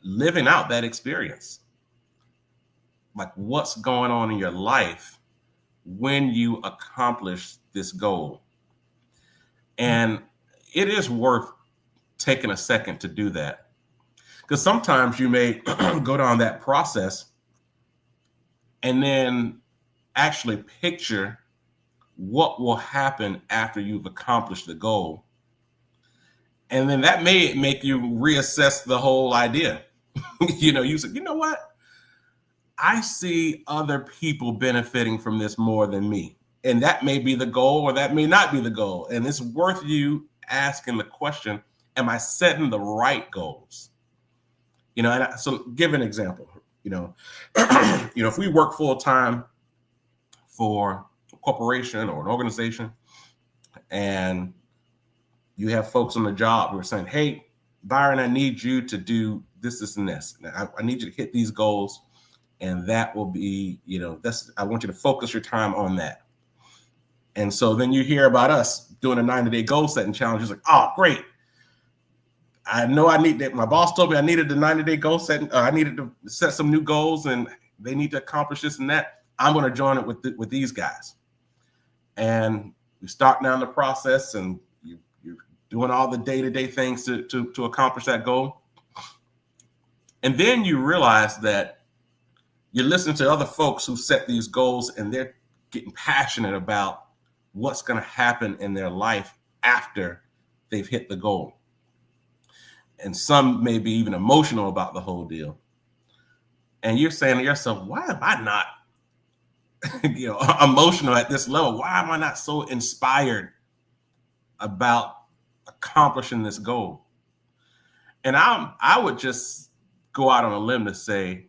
living out that experience. Like what's going on in your life when you accomplish this goal. And it is worth taking a second to do that. Because sometimes you may go down that process and then actually picture what will happen after you've accomplished the goal. And then that may make you reassess the whole idea. You say, you know what? I see other people benefiting from this more than me. And that may be the goal, or that may not be the goal. And it's worth you asking the question, am I setting the right goals? So give an example, if we work full time for a corporation or an organization, and you have folks on the job who are saying, hey, Byron, I need you to do this, this, and this. I need you to hit these goals. And that will be, I want you to focus your time on that. And so then you hear about us doing a 90-day goal setting challenge. It's like, oh, great. I know I need that. My boss told me I needed the 90-day goal setting. I needed to set some new goals, and they need to accomplish this and that. I'm going to join it with these guys. And you start down the process, and you're doing all the day-to-day things to accomplish that goal. And then you realize that you listen to other folks who set these goals, and they're getting passionate about what's going to happen in their life after they've hit the goal. And some may be even emotional about the whole deal. And you're saying to yourself, why am I not emotional at this level? Why am I not so inspired about accomplishing this goal? And I would just go out on a limb to say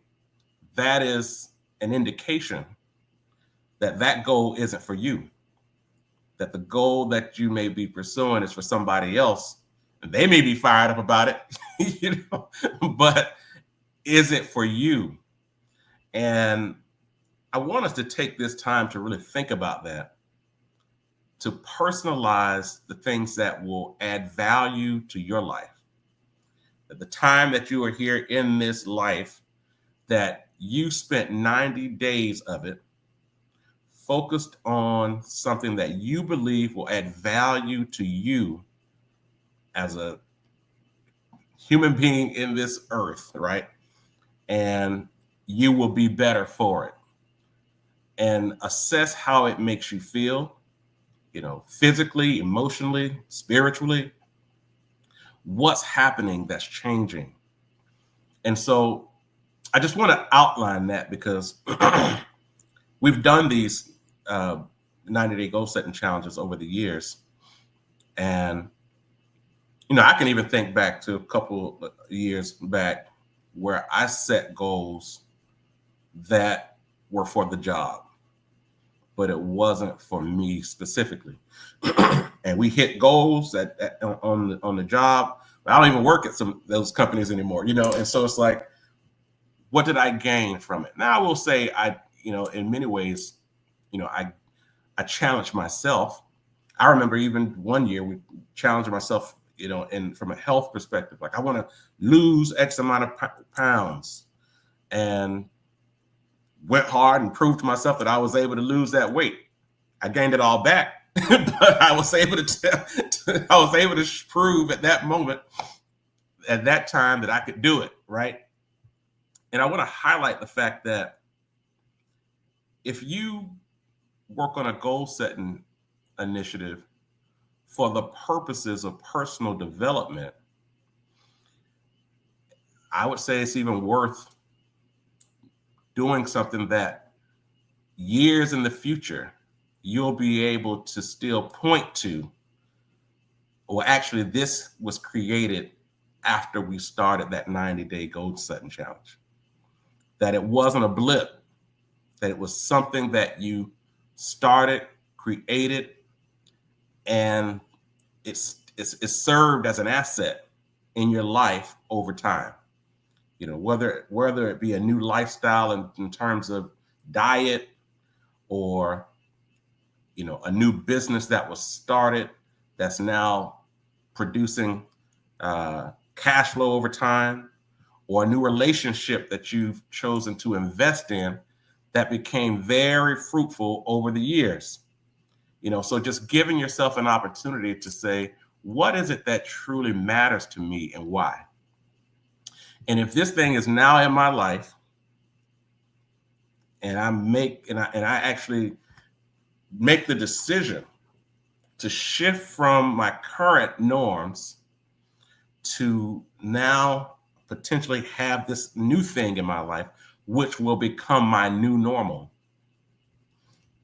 that is an indication that goal isn't for you, that the goal that you may be pursuing is for somebody else. And they may be fired up about it, but is it for you? And I want us to take this time to really think about that, to personalize the things that will add value to your life. At the time that you are here in this life, that you spent 90 days of it focused on something that you believe will add value to you as a human being in this earth, right? And you will be better for it. And assess how it makes you feel, physically, emotionally, spiritually. What's happening that's changing? And so I just want to outline that, because we've done these 90-day goal setting challenges over the years. And I can even think back to a couple of years back where I set goals that were for the job, but it wasn't for me specifically. And we hit goals on the job, but I don't even work at some of those companies anymore, And so it's like, what did I gain from it? Now I will say in many ways, I challenged myself. I remember even one year we challenged myself, and from a health perspective, like I want to lose X amount of pounds, and went hard and proved to myself that I was able to lose that weight. I gained it all back, but I was able to prove at that moment, at that time, that I could do it, right? And I want to highlight the fact that if you work on a goal setting initiative for the purposes of personal development, I would say it's even worth doing something that years in the future, you'll be able to still point to, well, actually, this was created after we started that 90-day goal setting challenge. That it wasn't a blip, that it was something that you started, created, and it's served as an asset in your life over time. Whether it be a new lifestyle in terms of diet, or a new business that was started that's now producing cash flow over time, or a new relationship that you've chosen to invest in that became very fruitful over the years. So just giving yourself an opportunity to say, what is it that truly matters to me and why? And if this thing is now in my life, and I actually make the decision to shift from my current norms to now potentially have this new thing in my life, which will become my new normal.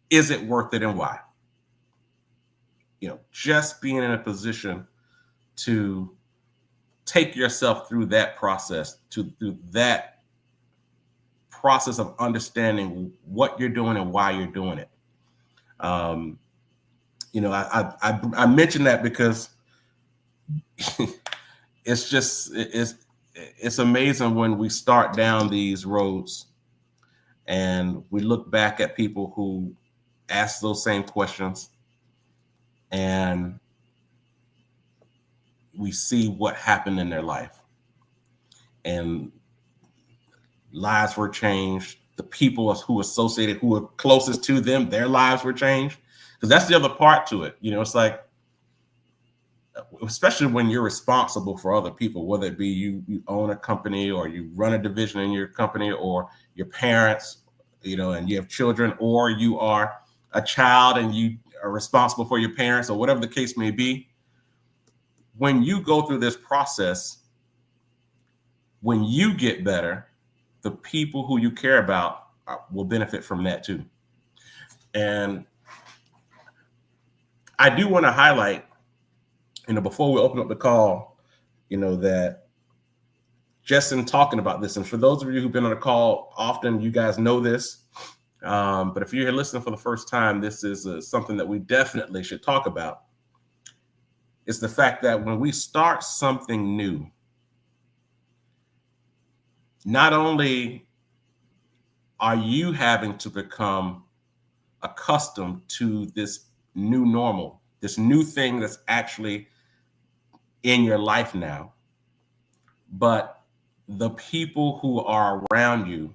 Is it worth it and why? Just being in a position to take yourself through that process, through that process of understanding what you're doing and why you're doing it. I mentioned that because it's amazing when we start down these roads and we look back at people who ask those same questions and we see what happened in their life, and lives were changed. The people who were closest to them, their lives were changed. Because that's the other part to it. It's like, especially when you're responsible for other people, whether it be you own a company or you run a division in your company, or your parents, and you have children, or you are a child and you are responsible for your parents, or whatever the case may be. When you go through this process, when you get better, the people who you care about will benefit from that too. And I do want to highlight, before we open up the call, that just in talking about this, and for those of you who've been on the call often, you guys know this, but if you're here listening for the first time, this is something that we definitely should talk about. It's the fact that when we start something new, not only are you having to become accustomed to this new normal, this new thing that's actually in your life now, but the people who are around you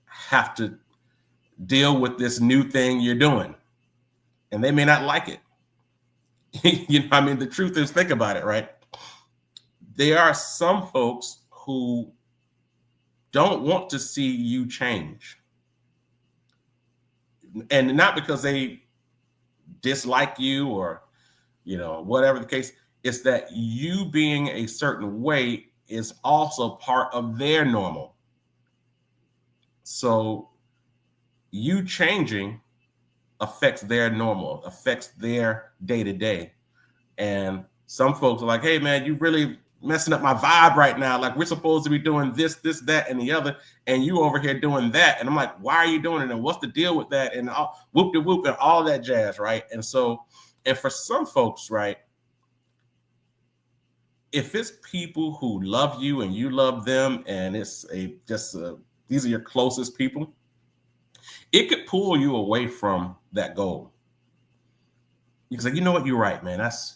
have to deal with this new thing you're doing, and they may not like it. The truth is, think about it, right? There are some folks who don't want to see you change. And not because they dislike you or, whatever the case, it's that you being a certain way is also part of their normal. So you changing affects their normal, affects their day-to-day. And some folks are like, hey man, you really messing up my vibe right now. Like, we're supposed to be doing this, that, and the other, and you over here doing that. And I'm like, why are you doing it? And what's the deal with that? And whoop-de-whoop and all that jazz, right? And for some folks, right, if it's people who love you and you love them, and it's these are your closest people, it could pull you away from that goal. You can say, you know what, you're right, man. That's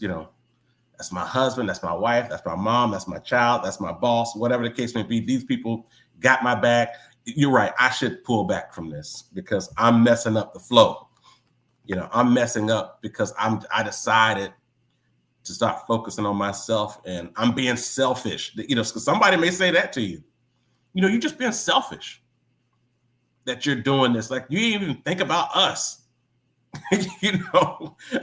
my husband, that's my wife, that's my mom, that's my child, that's my boss, whatever the case may be. These people got my back. You're right. I should pull back from this because I'm messing up the flow. I'm messing up because I decided to start focusing on myself, and I'm being selfish. Because somebody may say that to you. You're just being selfish that you're doing this. Like, you didn't even think about us.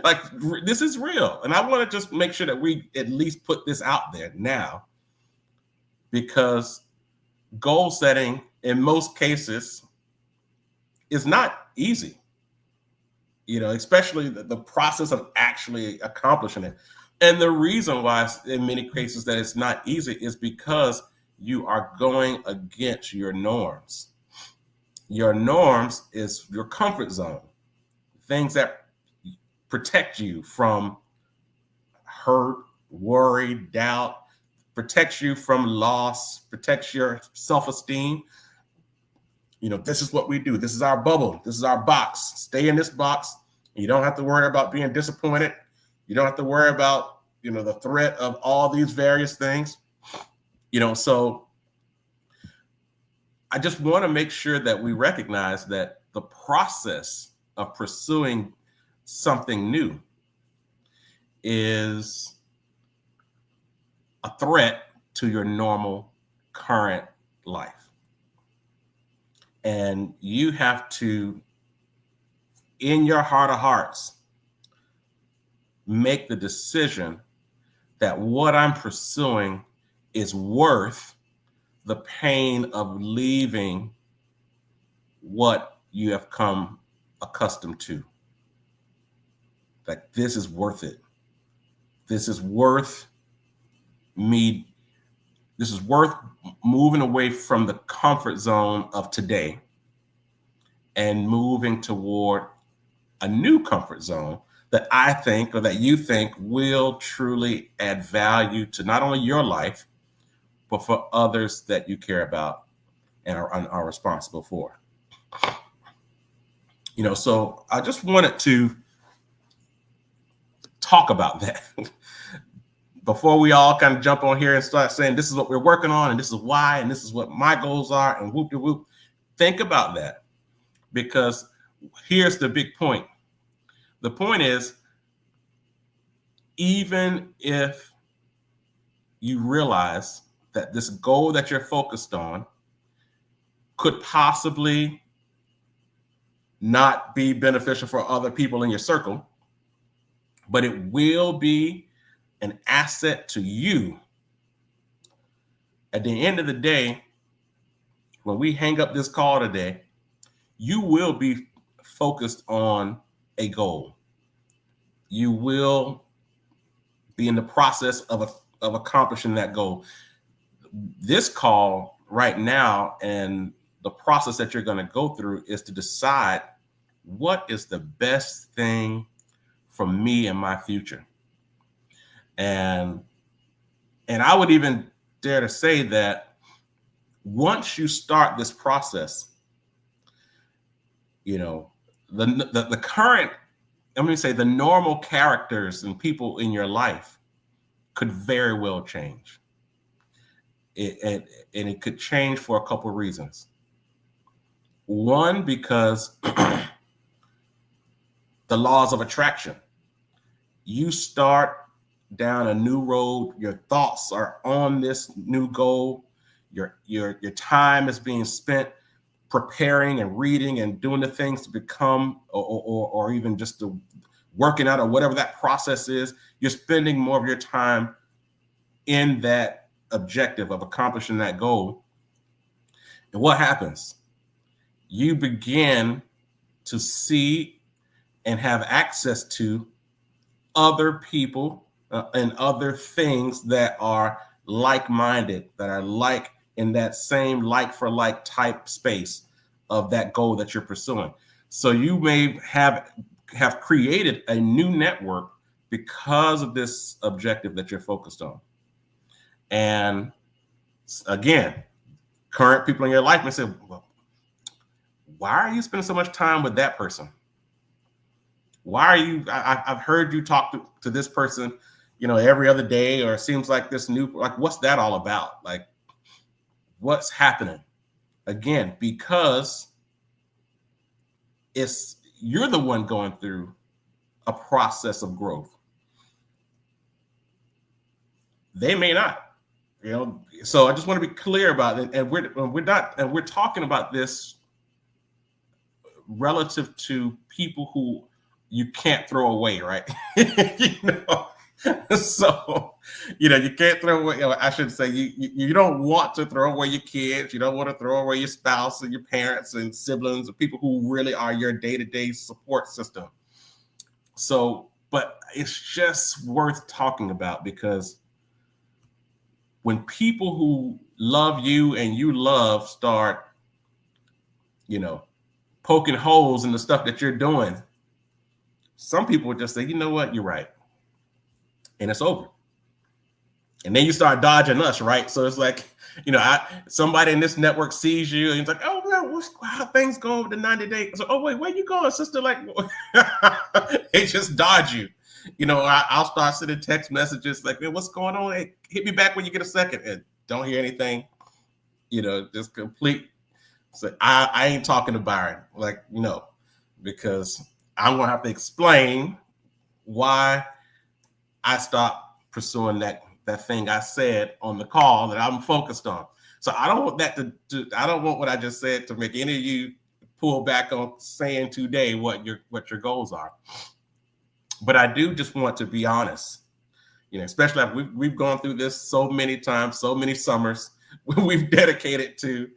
Like, this is real. And I want to just make sure that we at least put this out there now, because goal setting in most cases is not easy, especially the process of actually accomplishing it. And the reason why in many cases that it's not easy is because you are going against your norms. Your norms is your comfort zone. Things that protect you from hurt, worry, doubt, protects you from loss, protects your self-esteem. This is what we do. This is our bubble. This is our box. Stay in this box. You don't have to worry about being disappointed. You don't have to worry about, the threat of all these various things. So I just want to make sure that we recognize that the process of pursuing something new is a threat to your normal current life. And you have to, in your heart of hearts, make the decision that what I'm pursuing is worth the pain of leaving what you have come accustomed to. Like, this is worth it. This is worth me. This is worth moving away from the comfort zone of today and moving toward a new comfort zone that I think, or that you think, will truly add value to not only your life, but for others that you care about and are responsible for. So I just wanted to talk about that before we all kind of jump on here and start saying, this is what we're working on, and this is why, and this is what my goals are, and whoop de whoop. Think about that, because here's the big point. The point is, even if you realize that this goal that you're focused on could possibly not be beneficial for other people in your circle, but it will be an asset to you. At the end of the day, when we hang up this call today, you will be focused on a goal. You will be in the process of accomplishing that goal. This call right now and the process that you're going to go through is to decide what is the best thing for me and my future. And I would even dare to say that once you start this process, the current, I'm going to say, the normal characters and people in your life could very well change. And it could change for a couple of reasons. One, because the laws of attraction. You start down a new road. Your thoughts are on this new goal. Your time is being spent preparing and reading and doing the things to become, or even just to working out, or whatever that process is. You're spending more of your time in that objective of accomplishing that goal. And what happens? You begin to see and have access to other people and other things that are like-minded, that are like in that same like for like type space of that goal that you're pursuing. So you may have created a new network because of this objective that you're focused on. And again, current people in your life may say, well, why are you spending so much time with that person? Why are you, I've heard you talk to this person, every other day, or it seems like this new, like, what's that all about? Like, what's happening? Again, because you're the one going through a process of growth. They may not, so I just want to be clear about it. And we're talking about this relative to people who you can't throw away, right? So, you can't throw away, I should say, you don't want to throw away your kids. You don't want to throw away your spouse and your parents and siblings and people who really are your day-to-day support system. So, but it's just worth talking about, because when people who love you and you love start, poking holes in the stuff that you're doing, some people would just say, you know what, you're right. And it's over. And then you start dodging us, right? So it's like, somebody in this network sees you and it's like, oh, well, how things go over the 90 days? So, oh, wait, where you going, sister? Like, they just dodge you. I'll start sending text messages like, man, what's going on? Hey, hit me back when you get a second, and don't hear anything. Just complete So I ain't talking to Byron. Like, no, because I'm going to have to explain why I stopped pursuing that thing I said on the call that I'm focused on. So I don't want that I don't want what I just said to make any of you pull back on saying today what your goals are. But I do just want to be honest, especially after we've gone through this so many times, so many summers we've dedicated to,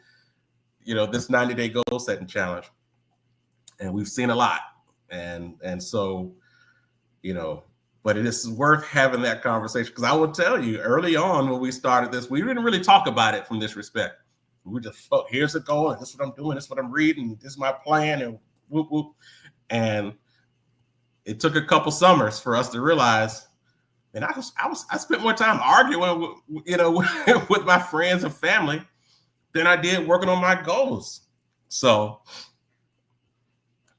this 90-day goal setting challenge, and we've seen a lot, and so, but it is worth having that conversation, because I will tell you, early on when we started this, we didn't really talk about it from this respect. We just, here's the goal, and this is what I'm doing, this is what I'm reading, this is my plan, and whoop whoop. And it took a couple summers for us to realize, and I spent more time arguing with my friends and family than I did working on my goals. So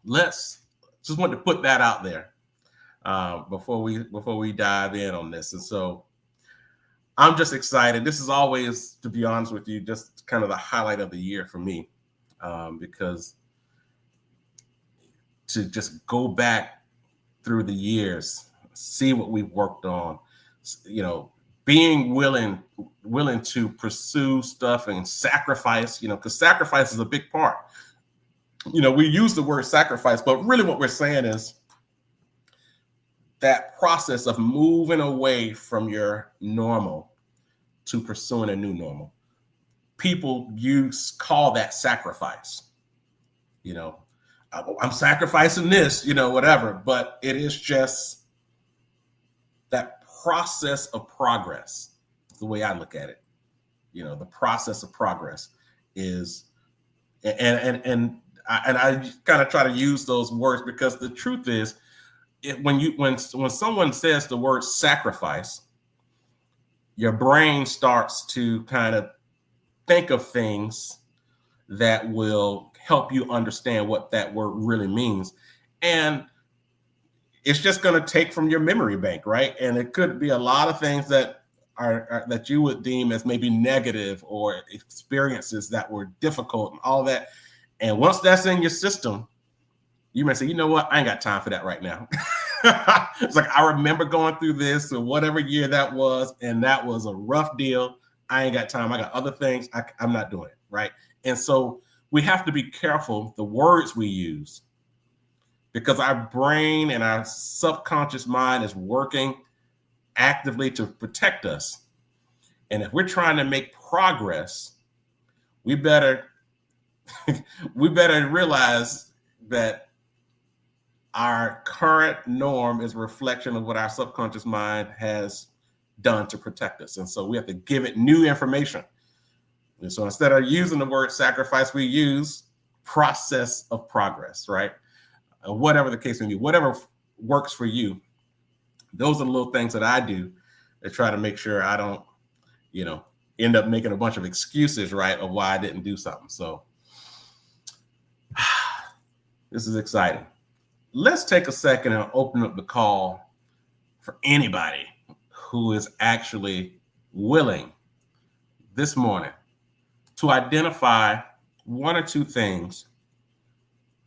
just want to put that out there before we dive in on this. And so I'm just excited. This is always, to be honest with you, just kind of the highlight of the year for me, because to just go back through the years, see what we've worked on, being willing to pursue stuff and sacrifice, because sacrifice is a big part. We use the word sacrifice, but really what we're saying is that process of moving away from your normal to pursuing a new normal. People call that sacrifice. I'm sacrificing this, whatever, but it is just that process of progress. The way I look at it, the process of progress is, and I kind of try to use those words, because the truth is, when someone says the word sacrifice, your brain starts to kind of think of things that will help you understand what that word really means. And it's just going to take from your memory bank, right? And it could be a lot of things that are that you would deem as maybe negative, or experiences that were difficult and all that. And once that's in your system, you may say, you know what, I ain't got time for that right now. It's like, I remember going through this, or whatever year that was, and that was a rough deal. I ain't got time. I got other things. I'm not doing it, right? And so we have to be careful the words we use, because our brain and our subconscious mind is working actively to protect us. And if we're trying to make progress, we better realize that our current norm is a reflection of what our subconscious mind has done to protect us. And so we have to give it new information. And so instead of using the word sacrifice, we use process of progress, right? Whatever the case may be, whatever works for you. Those are the little things that I do to try to make sure I don't, end up making a bunch of excuses, right, of why I didn't do something. So this is exciting. Let's take a second and open up the call for anybody who is actually willing this morning to identify one or two things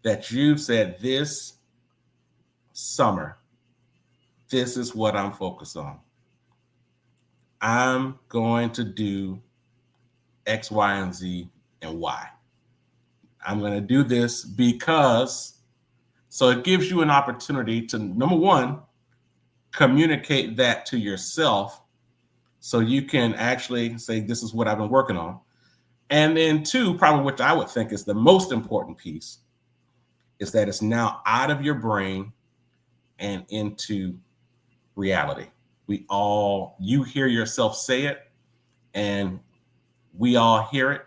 that you said this summer, this is what I'm focused on. I'm going to do X, Y, and Z, and Y. I'm going to do this because, so it gives you an opportunity to, number one, communicate that to yourself, so you can actually say, this is what I've been working on. And then two, probably which I would think is the most important piece, is that it's now out of your brain and into reality. You hear yourself say it, and we all hear it,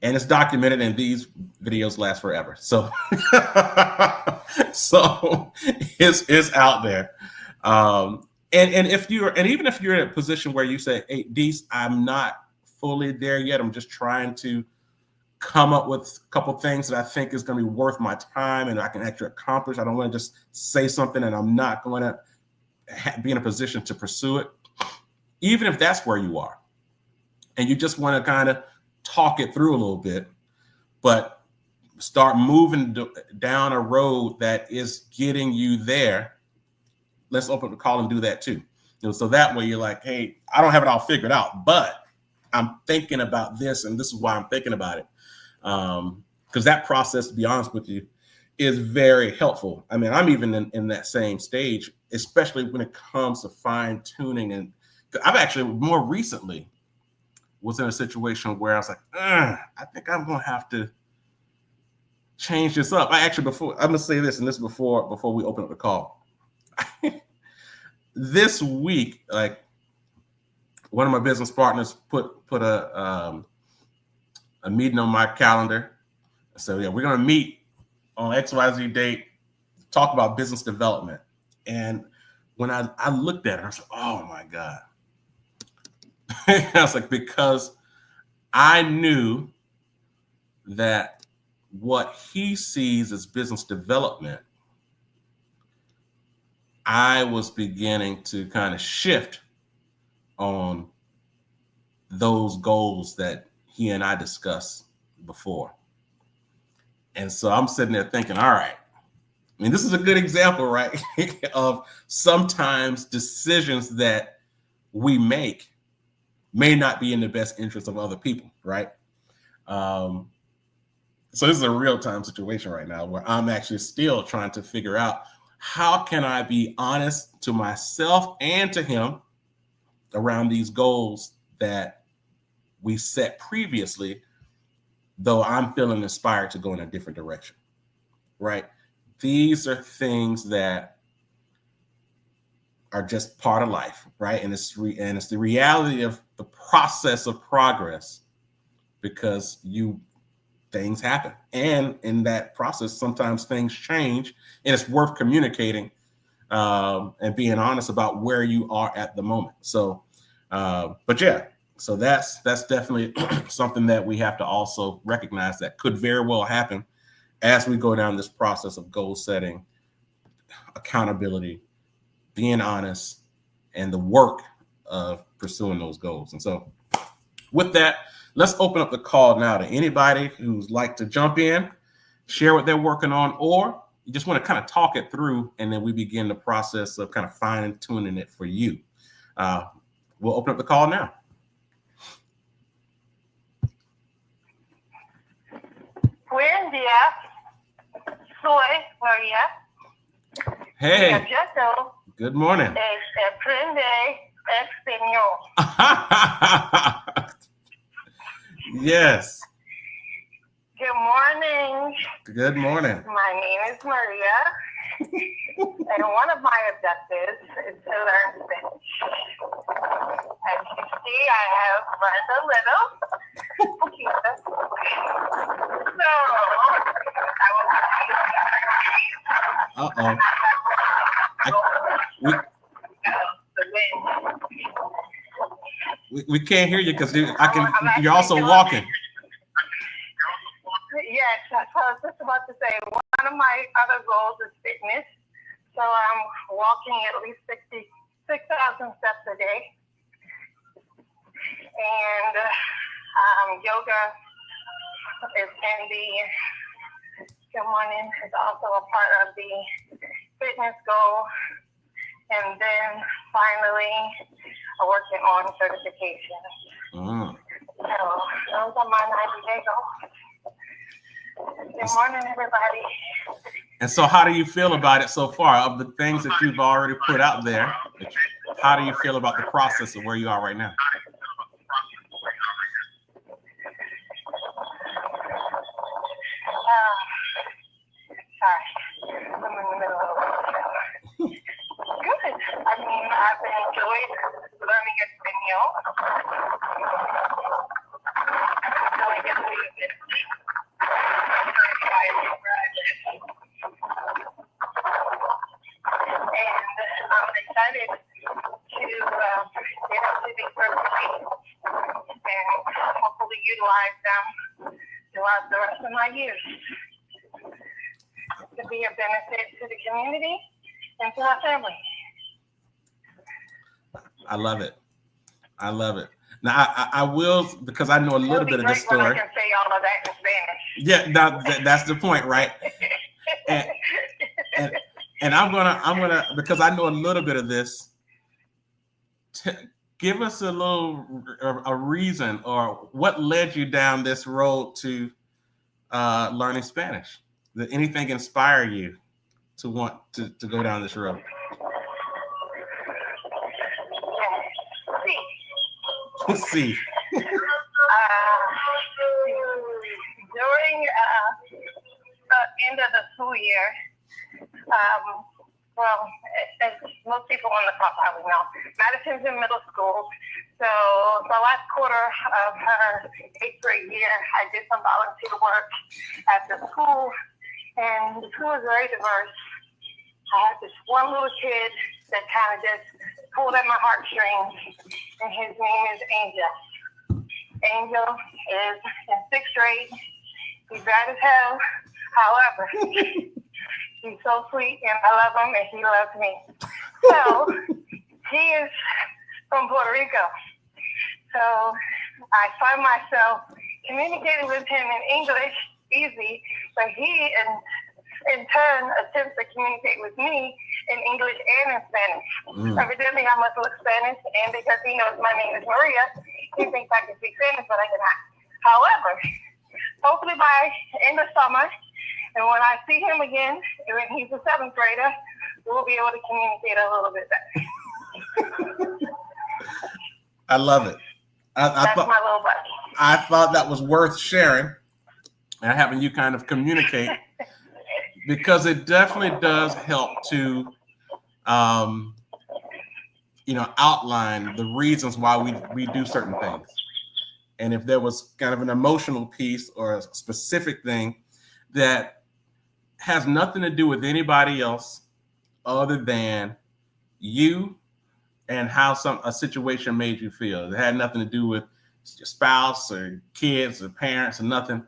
and it's documented, and these videos last forever. So, so it's out there. And even if you're in a position where you say, hey, Dees, I'm not fully there yet, I'm just trying to come up with a couple things that I think is going to be worth my time and I can actually accomplish. I don't want to just say something and I'm not going to be in a position to pursue it. Even if that's where you are, and you just want to kind of talk it through a little bit, but start moving down a road that is getting you there. Let's open up the call and do that too. So that way you're like, hey, I don't have it all figured out, but I'm thinking about this, and this is why I'm thinking about it. Because that process, to be honest with you, is very helpful. I mean, I'm even in that same stage, especially when it comes to fine tuning. And I've actually more recently was in a situation where I was like, I think I'm going to have to change this up. I'm going to say this, and this before we open up the call. This week, like, one of my business partners put a meeting on my calendar. So yeah, we're going to meet on XYZ date, talk about business development. And when I looked at her, I was like, oh my God. I was like, because I knew that what he sees as business development, I was beginning to kind of shift on those goals that he and I discussed before. And so I'm sitting there thinking, all right, I mean, this is a good example, right? Of sometimes decisions that we make may not be in the best interest of other people, right? So this is a real-time situation right now where I'm actually still trying to figure out how can I be honest to myself and to him around these goals that we set previously, though I'm feeling inspired to go in a different direction, right? These are things that are just part of life, right? And it's the reality of the process of progress, because things happen, and in that process, sometimes things change, and it's worth communicating and being honest about where you are at the moment. So, but yeah. So that's definitely something that we have to also recognize that could very well happen as we go down this process of goal setting, accountability, being honest, and the work of pursuing those goals. And so with that, let's open up the call now to anybody who's like to jump in, share what they're working on, or you just want to kind of talk it through, and then we begin the process of kind of fine tuning it for you. We'll open up the call now. Buen día, soy Maria. Hey. Good morning. Aprende español. Yes. Good morning. Good morning. My name is Maria, and one of my objectives is to learn Spanish. As you see, I have learned a little. So, I will Uh-oh. We can't hear you because you're also walking. Yes, I was just about to say, one of my other goals is fitness. So I'm walking at least 6,000 steps a day. And yoga is in the, good morning, is also a part of the fitness goal. And then finally, I'm working on certification. So those are my 90-day goals. Good morning, everybody. And so how do you feel about it so far? Of the things that you've already put out there, how do you feel about the process of where you are right now? Sorry, I'm in the middle of it. Good. I mean, I've enjoyed learning Espanol. So I get to use it. And I'm excited to get into these certifications and hopefully utilize them throughout the rest of my years to be a benefit to the community and to our family. I love it. I love it. Now I will, because I know a little bit of this When I story. can say all of that in Spanish. Yeah, that's the point, right? And, and and I'm gonna because I know a little bit of this. Give us a reason, or what led you down this road to learning Spanish. Did anything inspire you to want to go down this road? See. During the end of the school year, well, as most people on the call probably know, Madison's in middle school. So the last quarter of her 8th grade year, I did some volunteer work at the school, and the school is very diverse. I had this one little kid that kind of just pulled at my heartstrings, and his name is Angel. Angel is in 6th grade. He's bad as hell. However, he's so sweet, and I love him, and he loves me. So he is from Puerto Rico. So I find myself communicating with him in English easy, but he in turn attempts to communicate with me in English and in Spanish. Evidently, I must look Spanish, and because he knows my name is Maria, he thinks I can speak Spanish, but I cannot. However, hopefully by end of summer, and when I see him again, when he's a 7th grader, we'll be able to communicate a little bit better. I love it. That's my little buddy. I thought that was worth sharing and having you kind of communicate, because it definitely does help to, outline the reasons why we do certain things. And if there was kind of an emotional piece or a specific thing that has nothing to do with anybody else other than you and how a situation made you feel, it had nothing to do with your spouse or kids or parents or nothing,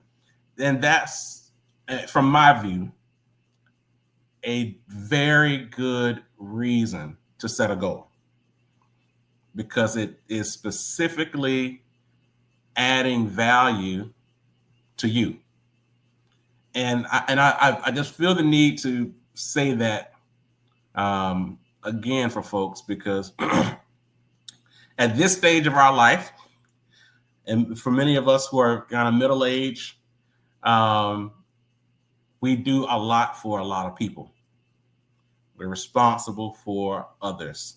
then that's, from my view, a very good reason to set a goal, because it is specifically adding value to you. And I just feel the need to say that again for folks, because at this stage of our life, and for many of us who are kind of middle age, we do a lot for a lot of people. We're responsible for others.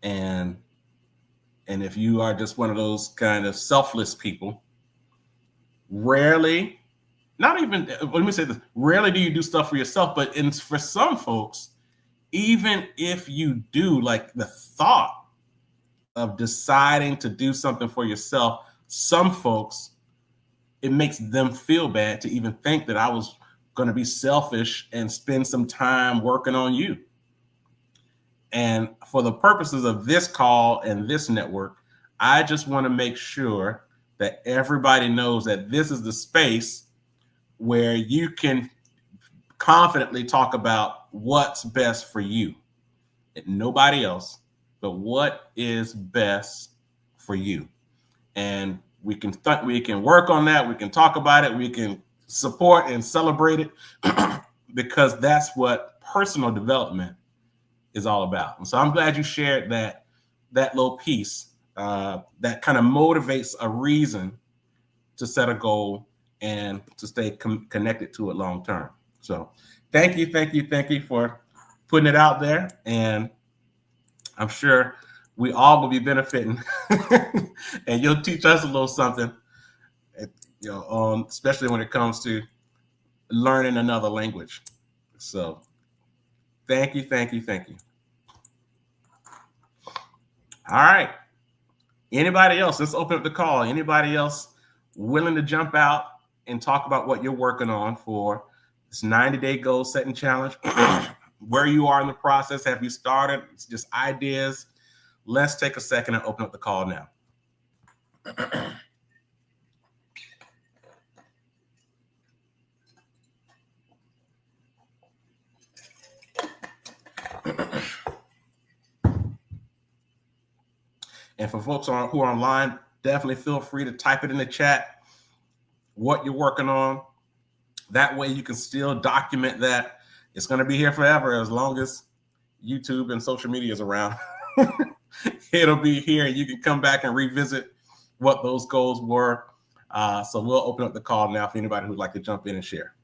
And if you are just one of those kind of selfless people, rarely, not even, let me say this, rarely do you do stuff for yourself, but for some folks, even if you do, like the thought of deciding to do something for yourself, some folks, it makes them feel bad to even think that I was going to be selfish and spend some time working on you. And for the purposes of this call and this network, I just want to make sure that everybody knows that this is the space where you can confidently talk about what's best for you and nobody else, but what is best for you. And we can work on that. We can talk about it. We can support and celebrate it because that's what personal development is all about. And so I'm glad you shared that little piece that kind of motivates a reason to set a goal and to stay connected to it long term. So thank you for putting it out there. And I'm sure we all will be benefiting and you'll teach us a little something, especially when it comes to learning another language. So thank you. All right. Anybody else? Let's open up the call. Anybody else willing to jump out and talk about what you're working on for this 90-day goal setting challenge? Where you are in the process? Have you started? It's just ideas. Let's take a second and open up the call now. And for folks who are online, definitely feel free to type it in the chat what you're working on. That way you can still document that. It's going to be here forever as long as YouTube and social media is around. It'll be here, and you can come back and revisit what those goals were. So we'll open up the call now for anybody who'd like to jump in and share.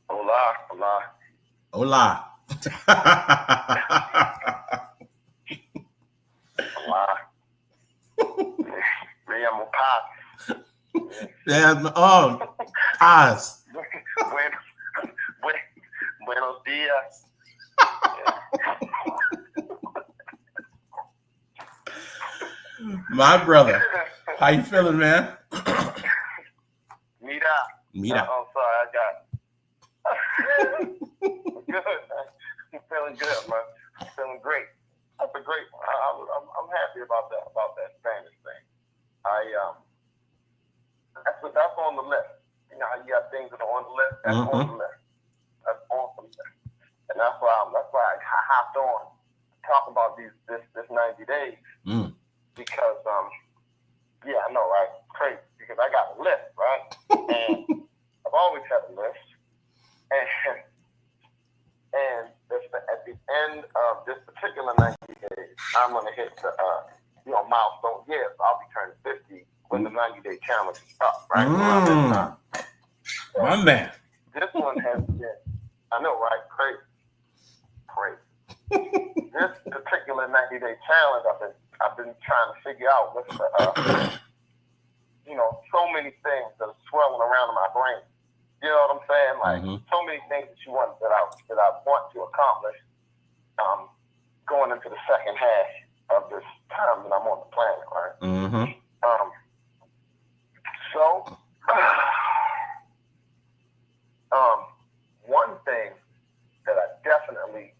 Hola, hola. Hola. Hola. Me llamo Paz. Yeah, oh, Paz. Buenos dias. My brother. How you feeling, man? Mira. Oh, sorry, I got good. I'm feeling good, man. I'm feeling great. That's a great one. I'm happy about that Spanish thing. That's on the list. You know how you got things that are on the list? That's on the list. That's on the list. And that's why I hopped on to talk about this 90 days. Because yeah, I know, right? Crazy. Because I got a list, right? And I've always had a list. And at the end of this particular 90 days, I'm gonna hit the milestone year. So I'll be turning 50 when the 90-day challenge is up, right? So my man. This one has been, I know, right? Crazy. This particular 90-day challenge, I've been trying to figure out what's the so many things that are swirling around in my brain. You know what I'm saying? Like so many things that I want to accomplish going into the second half of this time that I'm on the planet, right? One thing that I definitely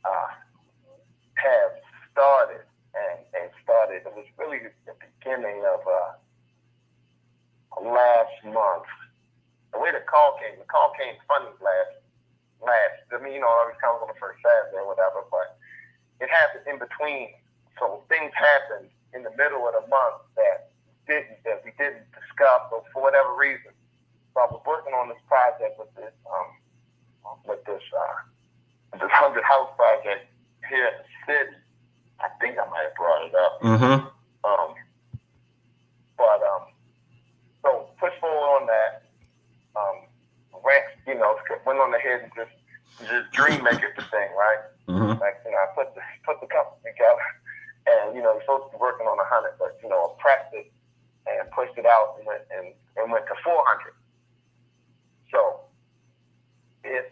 have started and started, it was really the beginning of last month. The way the call came funny last. I mean, it always comes on the first Saturday or whatever, but it happened in between. So things happened in the middle of the month that we didn't discuss, or for whatever reason. So I was working on this project with this 100 house project here in the city. I think I might have brought it up. So push forward on that. Went on ahead and just dream make it the thing, right? Like, I put the company together, and you're supposed to be working on 100, but pressed it and pushed it out and went to 400. So it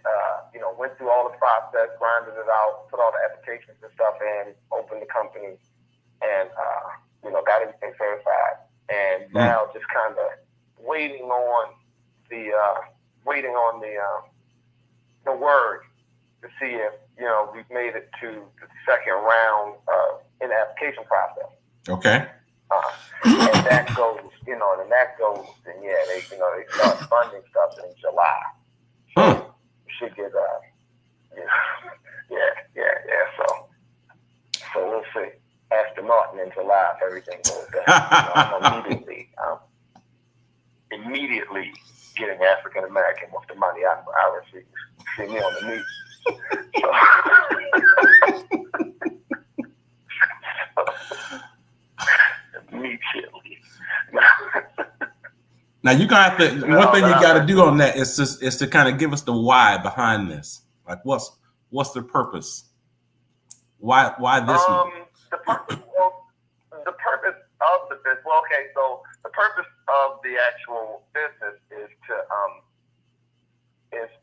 went through all the process, grinded it out, put all the applications and stuff in, opened the company, and got everything certified, and now just kind of waiting on the word to see if we've made it to the second round in the application process. Okay. And that goes, and yeah, they start funding stuff in July. So we should get So we'll see. Aston Martin in July if everything goes down. I'm immediately getting African American with the money I receive. See me on the news. Immediately. Now you're gonna have to. One thing you got to do on that is to kind of give us the why behind this. Like, what's the purpose? Why this one? The purpose of the business. Well, okay, so the purpose of the actual business is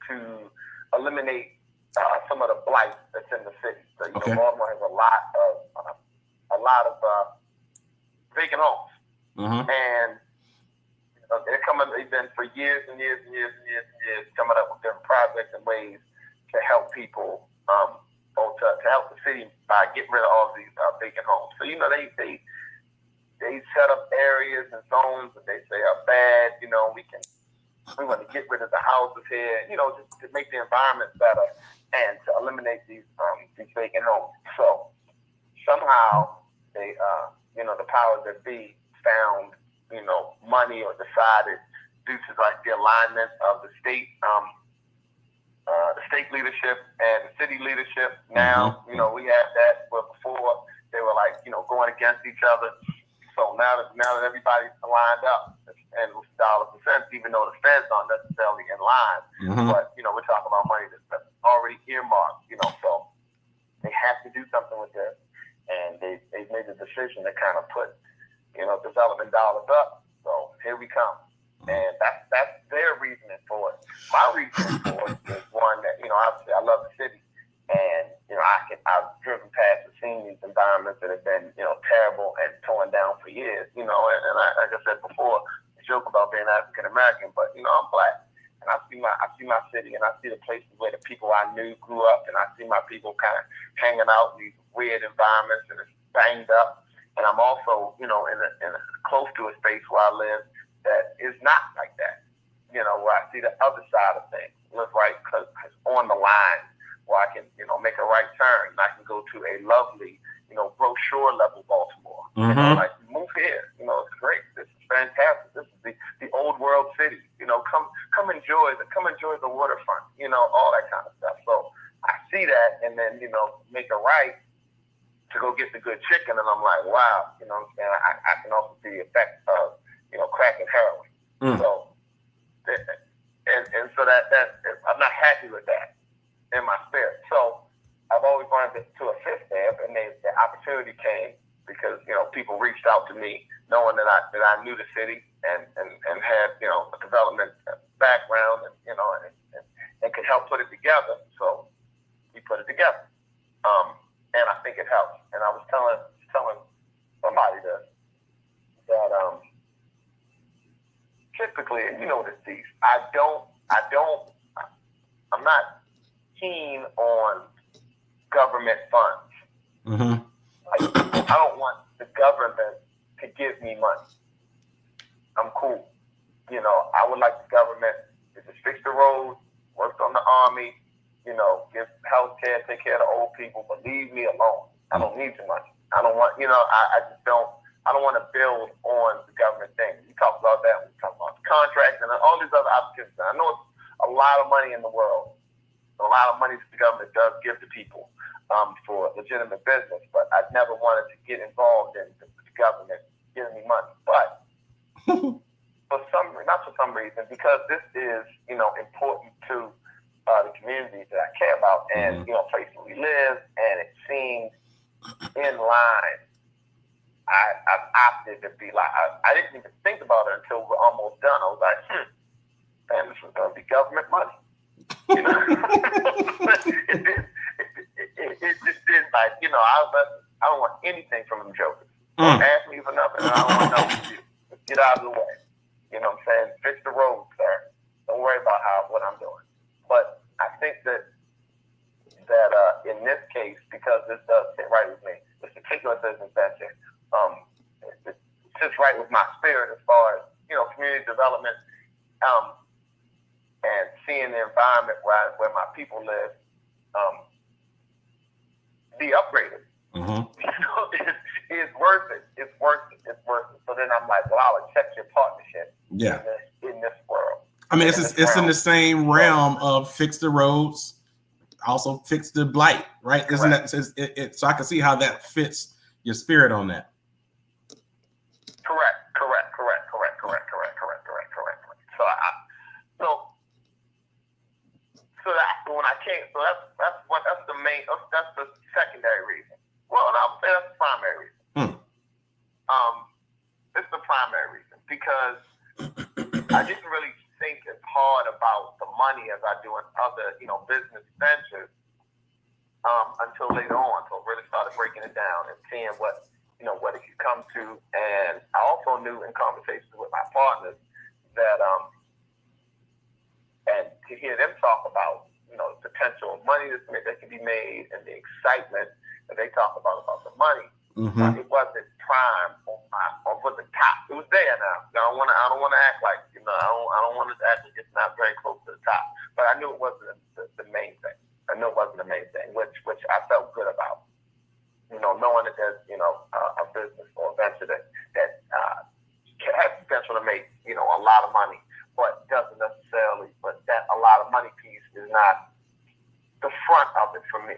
to eliminate some of the blight that's in the city. So Baltimore has a lot of vacant homes, and they've been for years and years coming up with different projects and ways to help people, or to help the city by getting rid of all these vacant homes. So they they set up areas and zones that they say are bad. You know, we want to get rid of the houses here. You know, just to make the environment better and to eliminate these vacant homes. So somehow they, the powers that be found, money or decided due to like the alignment of the state leadership and the city leadership. Now, we have that, but before they were like, going against each other. So now that everybody's aligned up and with dollars and cents, even though the feds aren't necessarily in line, but we're talking about money that's already earmarked, so they have to do something with this, and they've made the decision to kind of put, development dollars up. So here we come. And that's their reasoning for it. My reasoning for it is one that, obviously I love the city, and I've driven past and seen these environments that have been, terrible and torn down for years, and like I said before, I joke about being African American, but I'm Black, and I see my city, and I see the places where the people I knew grew up, and I see my people kind of hanging out in these weird environments, and it's banged up. And I'm also, in a close to a space where I live that is not like that, where I see the other side of things, live right because on the line, where I can, make a right turn, and I can go to a lovely, brochure level Baltimore. Like move here, it's great. This is fantastic. This is the old world city. Come enjoy the waterfront. All that kind of stuff. So I see that, and then make a right to go get the good chicken, and I'm like, wow, what I'm saying? I can also see the effect of crack and heroin. So and so that I'm not happy with that in my spirit. So I've always wanted to assist them, and the opportunity came because people reached out to me knowing that I knew the city and had a development background and could help put it together. So we put it together, and I think it helps. And I was telling somebody that typically, these I'm not keen on government funds. I don't want the government to give me money. I'm cool. I would like the government to just fix the roads, work on the army, give health care, take care of the old people, but leave me alone. I don't need your money. I don't want, I don't want to build on the government thing. We talk about that. We talk about the contracts and all these other opportunities. I know it's a lot of money in the world, a lot of money that the government does give to people for legitimate business, but I never wanted to get involved in the government giving me money. But not for some reason, because this is, important to the communities that I care about and, place where we live, and it seems in line. I've opted to be like, I didn't even think about it until we're almost done. I was like, man, this is going to be government money. It just did, like, I don't want anything from them jokers. Don't ask me for nothing, and I don't want nothing to do. Get out of the way. You know what I'm saying? Fix the road, sir. Don't worry about what I'm doing. But I think that in this case, because this does fit right with me, this particular business venture, it sits right with my spirit as far as, community development, and seeing the environment where my people live be upgraded. It's worth it. It's worth it. So then I'm like, well, I'll accept your partnership in this world. I mean, it's in the same realm of fix the roads, also fix the blight, right? Correct. Isn't that so I can see how that fits your spirit on that. Correct. So when I came, so that's the main, that's the secondary reason. Well, I would say that's the primary reason. It's the primary reason because I didn't really think as hard about the money as I do in other, business ventures until later on. So I really started breaking it down and seeing what it could come to. And I also knew in conversations with my partners that, and to hear them talk about, the potential money that can be made and the excitement that they talk about the money, It wasn't prime on for the top. It was there now. I don't want to act like, I don't want to act like it's not very close to the top. But I knew it wasn't the main thing. I knew it wasn't the main thing, which I felt good about. Knowing that there's, a business or a venture that has potential to make, a lot of money, but doesn't necessarily, but that a lot of money piece is not the front of it for me.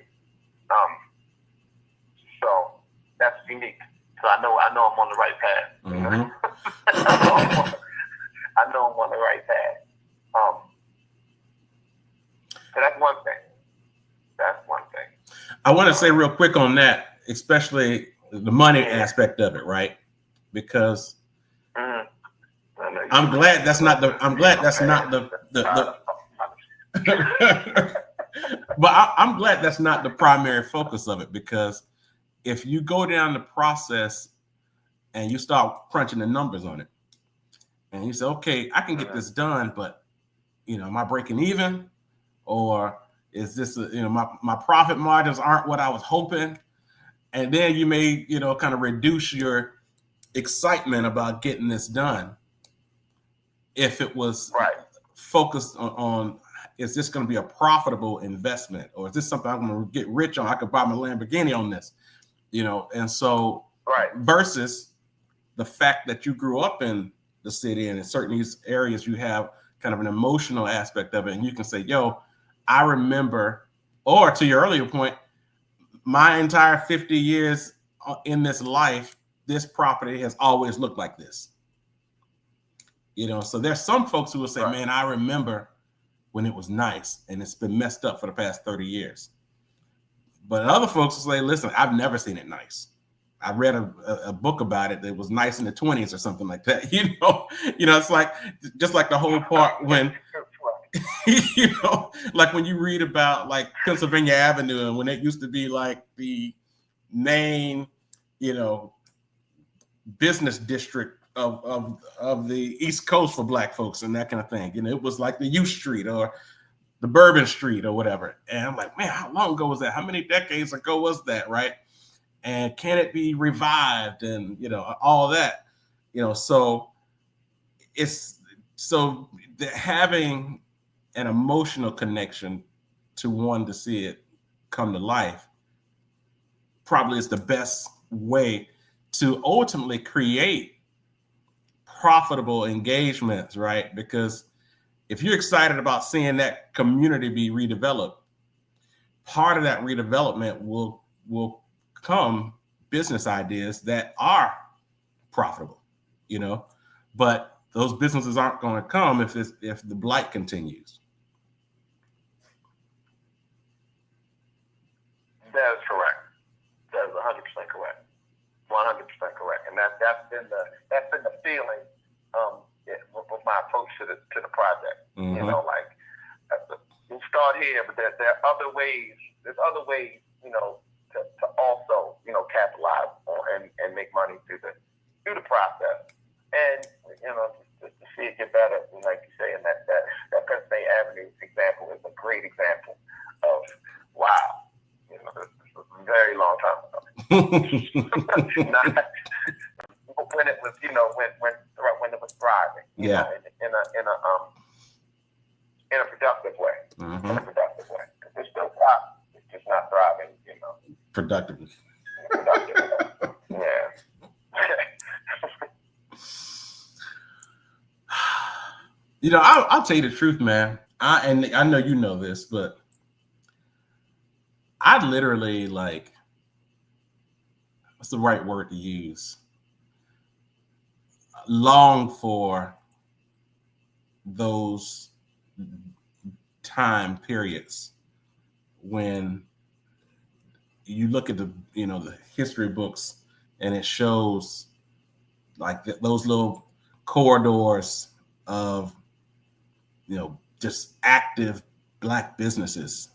So that's unique. So I know I'm on the right path. I know I'm on the right path. So that's one thing. I want to say real quick on that, especially the money aspect of it, right? Because I'm glad that's not the but I'm glad that's not the primary focus of it, because if you go down the process and you start crunching the numbers on it and you say, okay, I can get this done, but am I breaking even, or is this my profit margins aren't what I was hoping? And then you may kind of reduce your excitement about getting this done if it was focused on is this going to be a profitable investment, or is this something I'm going to get rich on? I could buy my Lamborghini on this, and so versus the fact that you grew up in the city and in certain areas you have kind of an emotional aspect of it, and you can say, yo, I remember, or to your earlier point, my entire 50 years in this life, this property has always looked like this. So there's some folks who will say, man, I remember when it was nice and it's been messed up for the past 30 years. But other folks will say, listen, I've never seen it nice. I read a book about it that was nice in the 20s or something like that. It's like, just like the whole part when, like when you read about like Pennsylvania Avenue and when it used to be like the main, business district of the East Coast for Black folks and that kind of thing. It was like the U Street or the Bourbon Street or whatever. And I'm like, man, how long ago was that? How many decades ago was that, right? And can it be revived and, all that, so having an emotional connection to one to see it come to life probably is the best way to ultimately create profitable engagements, right? Because if you're excited about seeing that community be redeveloped, part of that redevelopment will come business ideas that are profitable, but those businesses aren't going to come if the blight continues. That is correct. That is 100% correct. 100% correct. And that's been the feeling with my approach to the project. We start here, but there are other ways. There's other ways, to also, capitalize on and make money through the process. And just to see it get better, like you say, and that Pennsylvania Avenue example is a great example of wow. This was a very long time ago. When it was, when it was thriving, in a productive way. In a productive way. It's still thriving. It's just not thriving, Productively. Yeah. I'll tell you the truth, man. And I know you know this, but I literally what's the right word to use? Long for those time periods when you look at the history books and it shows like those little corridors of just active Black businesses,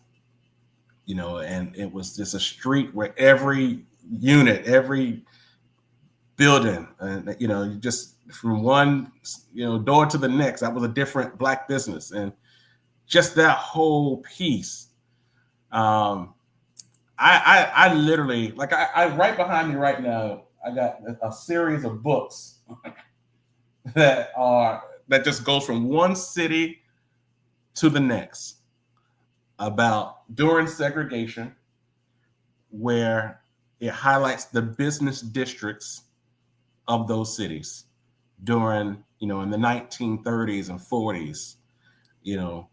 and it was just a street where every unit, every building, and you just from one door to the next, that was a different Black business, and just that whole piece. I literally, like, I right behind me right now, I got a series of books that just goes from one city to the next about during segregation, where it highlights the business districts of those cities during, in the 1930s and 40s, you know,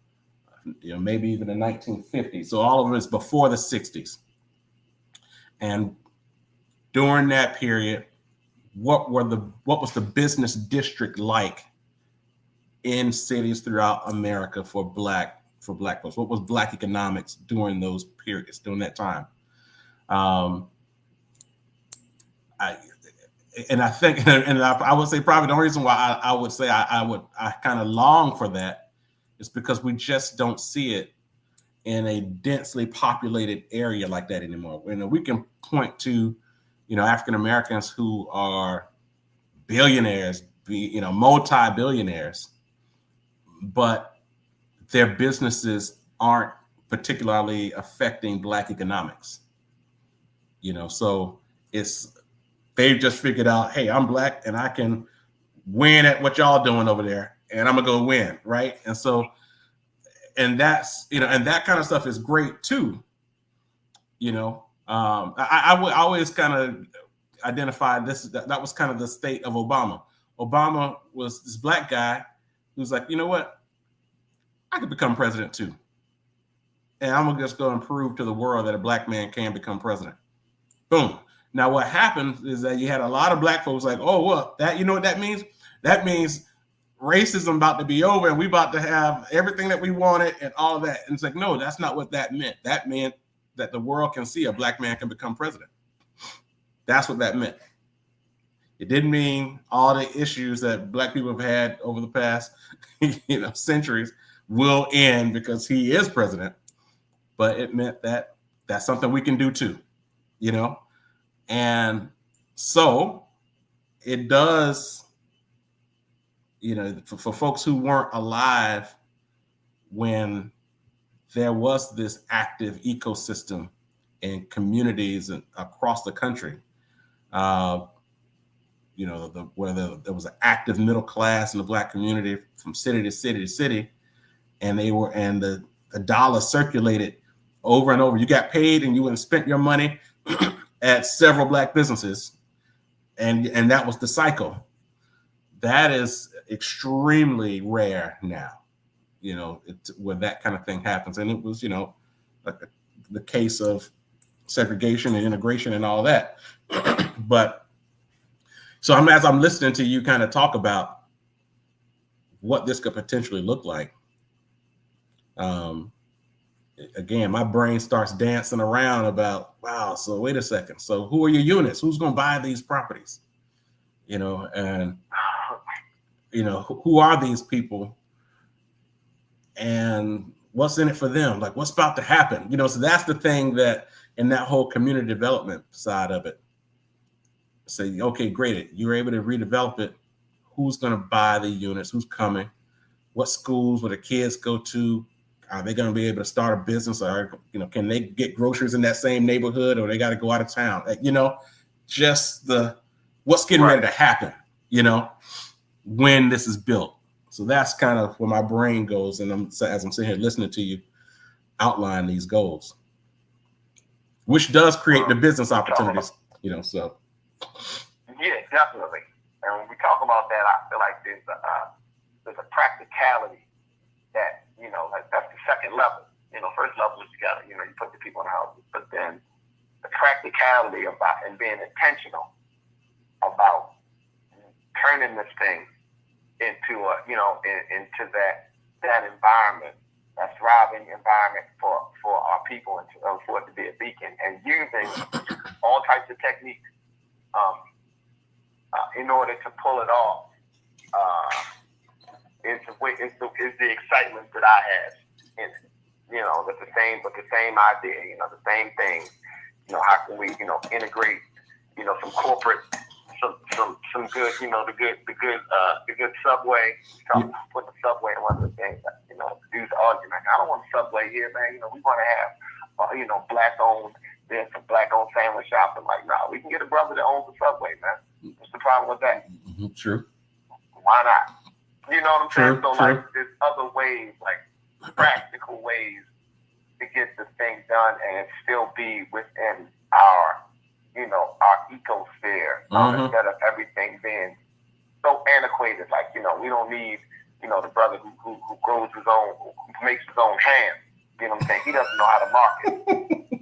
maybe even the 1950s. So all of it is before the 60s. And during that period, what was the business district like in cities throughout America for black folks? What was black economics during those periods, during that time? I think, and I would say probably the only reason why I would say I kind of long for that is because we just don't see it in a densely populated area like that anymore. We can point to, African Americans who are billionaires, multi-billionaires, but their businesses aren't particularly affecting black economics. So they've just figured out, hey, I'm black and I can win at what y'all doing over there, and I'm gonna go win, right? And so, and that's, and that kind of stuff is great too. I would always kind of identify that was kind of the state of Obama. Obama was this black guy who's like, you know what, I could become president too, and I'm gonna just go and prove to the world that a black man can become president. Boom. Now, what happened is that you had a lot of black folks like, oh, well, you know what that means? That means racism about to be over and we about to have everything that we wanted and all of that. And it's like, no, that's not what that meant. That meant that the world can see a black man can become president. That's what that meant. It didn't mean all the issues that black people have had over the past, centuries will end because he is president. But it meant that that's something we can do too, And so it does, for folks who weren't alive when there was this active ecosystem in communities across the country, where there was an active middle class in the black community from city to city to city, and the dollar circulated over and over. You got paid and you went and spent your money at several black businesses, and that was the cycle. That is extremely rare now, where that kind of thing happens. And it was, like the case of segregation and integration and all that. But so as I'm listening to you kind of talk about what this could potentially look like, again, my brain starts dancing around about, wow, so wait a second. So who are your units? Who's going to buy these properties? And, who are these people? And what's in it for them? Like, what's about to happen? So that's the thing that in that whole community development side of it, say, okay, great. You're able to redevelop it. Who's going to buy the units? Who's coming? What schools will the kids go to? Are they going to be able to start a business, or, can they get groceries in that same neighborhood, or they got to go out of town? Just what's getting ready to happen, when this is built. So that's kind of where my brain goes. And as I'm sitting here listening to you outline these goals, which does create the business opportunities, so. Yeah, definitely. And when we talk about that, I feel like there's a practicality that, like that's the second level. First level is you got to, you put the people in houses, but then the practicality about and being intentional about turning this thing into into that environment, that thriving environment for our people, and for it to be a beacon, and using all types of techniques in order to pull it off. Is the excitement that I have in it. With the same idea, the same thing. How can we, integrate, some corporate, some good, the good subway. Put the subway in one of the things that, dudes arguing. I don't want a subway here, man. We want to have, black-owned there's some black-owned sandwich shops. I'm like, nah, we can get a brother that owns the Subway, man. What's the problem with that? Mm-hmm. True. Why not? You know what I'm saying? So, true. like, there's other ways, like practical ways to get this thing done and still be within our, you know, our ecosphere, instead of everything being so antiquated. Like, you know, we don't need, you know, the brother who grows his own, who makes his own ham. You know what I'm saying? He doesn't know how to market.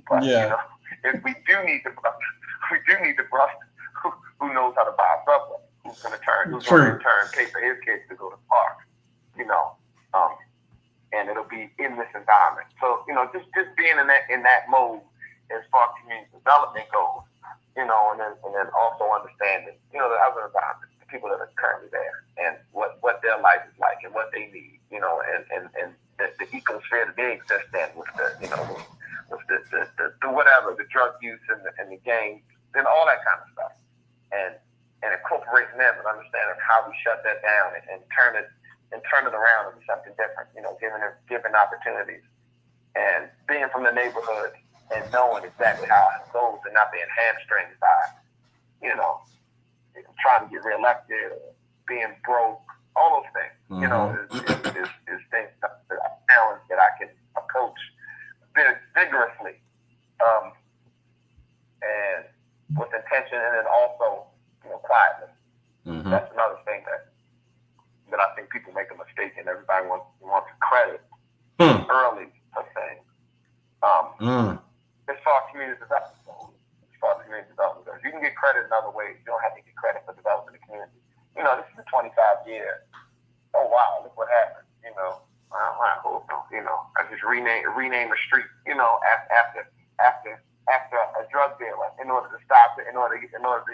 But, you know, if we do need the brother who knows how to buy a Subway, who's going to pay for his kids to go to the park, you know, and it'll be in this environment. So, you know, just being in that mode as far as community development goes, you know, and then also understanding, you know, the other environment, the people that are currently there, and what their life is like and what they need, you know, and the ecosphere that they exist in with the, you know, with the whatever, the drug use and the gangs and all that kind of stuff, and incorporating them and understanding how we shut that down and turn it around and be something different, you know, giving opportunities and being from the neighborhood and knowing exactly how it goes and not being hamstringed by, you know, trying to get reelected or being broke, all those things, you know, is things that challenge that I can approach vigorously, and with intention, and then also, you know, quietly. That's another thing that I think people make a mistake, and everybody wants credit early for things. As far as community development, you can get credit in other ways. You don't have to get credit for developing the community. You know, this is a 25-year. Oh wow, look what happened. You know, you know, I just rename a street. You know, after a drug dealer, in order to stop it, in order to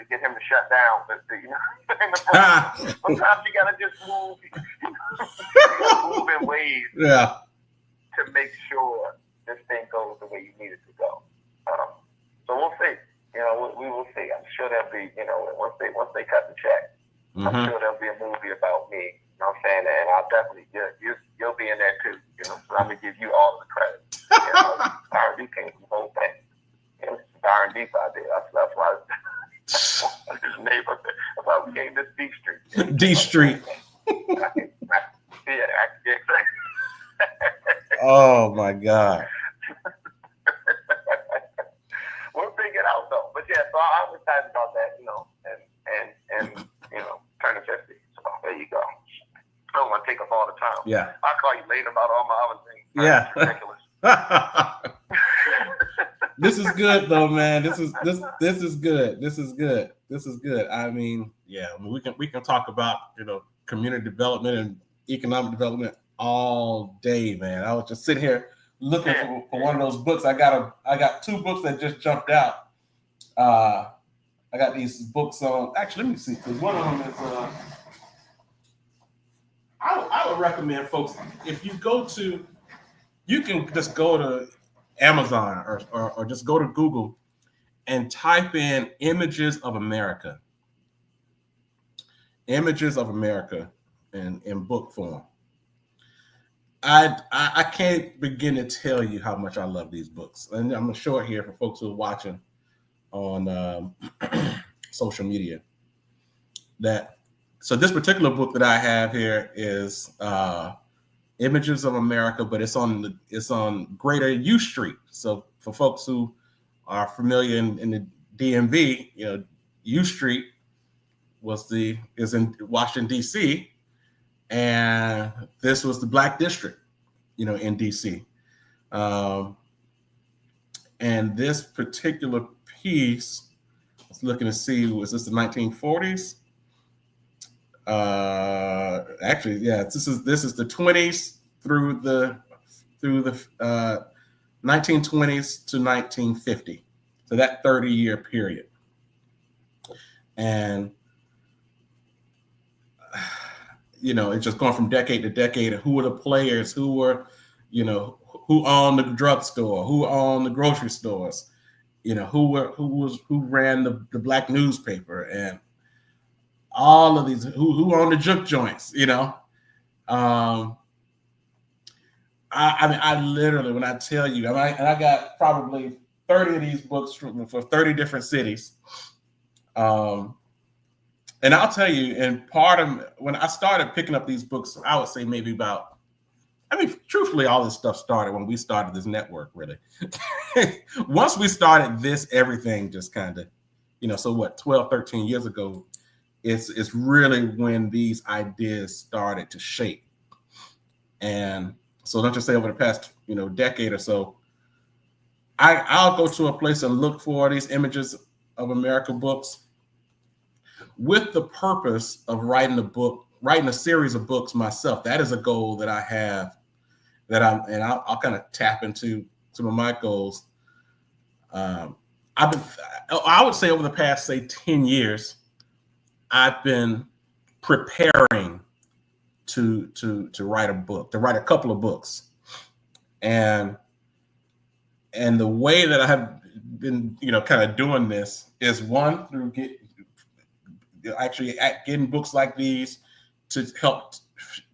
get him to shut down. But you know, sometimes you gotta just move. You gotta move in ways. Yeah. To make sure this thing goes the way you need it to go. So we'll see. You know, we will see. I'm sure there'll be, you know, once they cut the check, I'm sure there'll be a movie about me. You know what I'm saying? And I'll definitely, you'll be in there too. You know, so I'm gonna give you all of the credit. You know, R&D came from the whole thing. You know, it's R&D idea. That's why this neighborhood. That's why we came to D Street. D Street. Yeah, exactly. Oh my God. We'll figure it out though. But yeah, so I'm excited about that, you know, and you know, turning 50. So there you go. I don't want to take up all the time. Yeah. I'll call you later about all my other things. Yeah. Ridiculous. This is good though, man. This is good. This is good. I mean, yeah, I mean, we can talk about, you know, community development and economic development all day, man. I was just sitting here looking for one of those books. I got two books that just jumped out. I got these books on. Actually, let me see, because one of them is. I would recommend folks, if you can just go to Amazon or just go to Google and type in Images of America. Images of America in book form. I can't begin to tell you how much I love these books. And I'm going to show it here for folks who are watching on social media. So this particular book that I have here is Images of America, but it's on Greater U Street. So for folks who are familiar in the DMV, you know, U Street is in Washington, D.C., and this was the Black District, you know, in D.C. And this particular piece, I was looking to see, was this the 1940s? Actually, yeah, this is the 20s through the 1920s to 1950. So that 30-year period. And you know, it's just going from decade to decade. Who were the players? Who were, you know, who owned the drugstore? Who owned the grocery stores? You know, who ran the black newspaper, and all of these, who owned the juke joints? You know, I mean, I literally, when I tell you, I got probably 30 of these books for 30 different cities. And I'll tell you, and part of when I started picking up these books, I would say maybe about, truthfully, all this stuff started when we started this network, really. Once we started this, everything just kind of, so what, 12, 13 years ago, it's really when these ideas started to shape. And so don't just say over the past, decade or so, I'll go to a place and look for these images of America books with the purpose of writing a series of books myself. That is a goal that I have, I'll kind of tap into some of my goals. I would say over the past, say, 10 years, I've been preparing to write a book, to write a couple of books. And the way that I have been, kind of doing this is, one, through getting books like these to help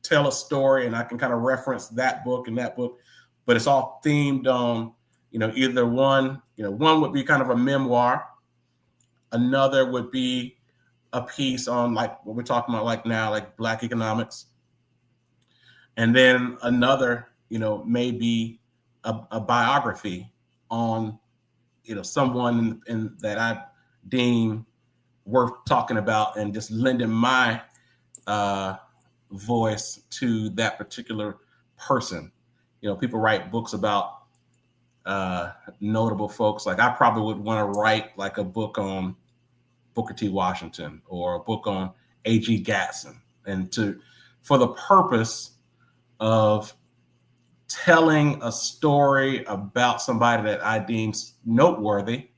tell a story, and I can kind of reference that book and that book, but it's all themed on, either one would be kind of a memoir, another would be a piece on like what we're talking about like now, like Black economics, and then another, maybe a biography on, someone in that I deem worth talking about, and just lending my voice to that particular person. People write books about notable folks. Like I probably would want to write like a book on Booker T. Washington or a book on A.G. Gatson, and for the purpose of telling a story about somebody that I deem noteworthy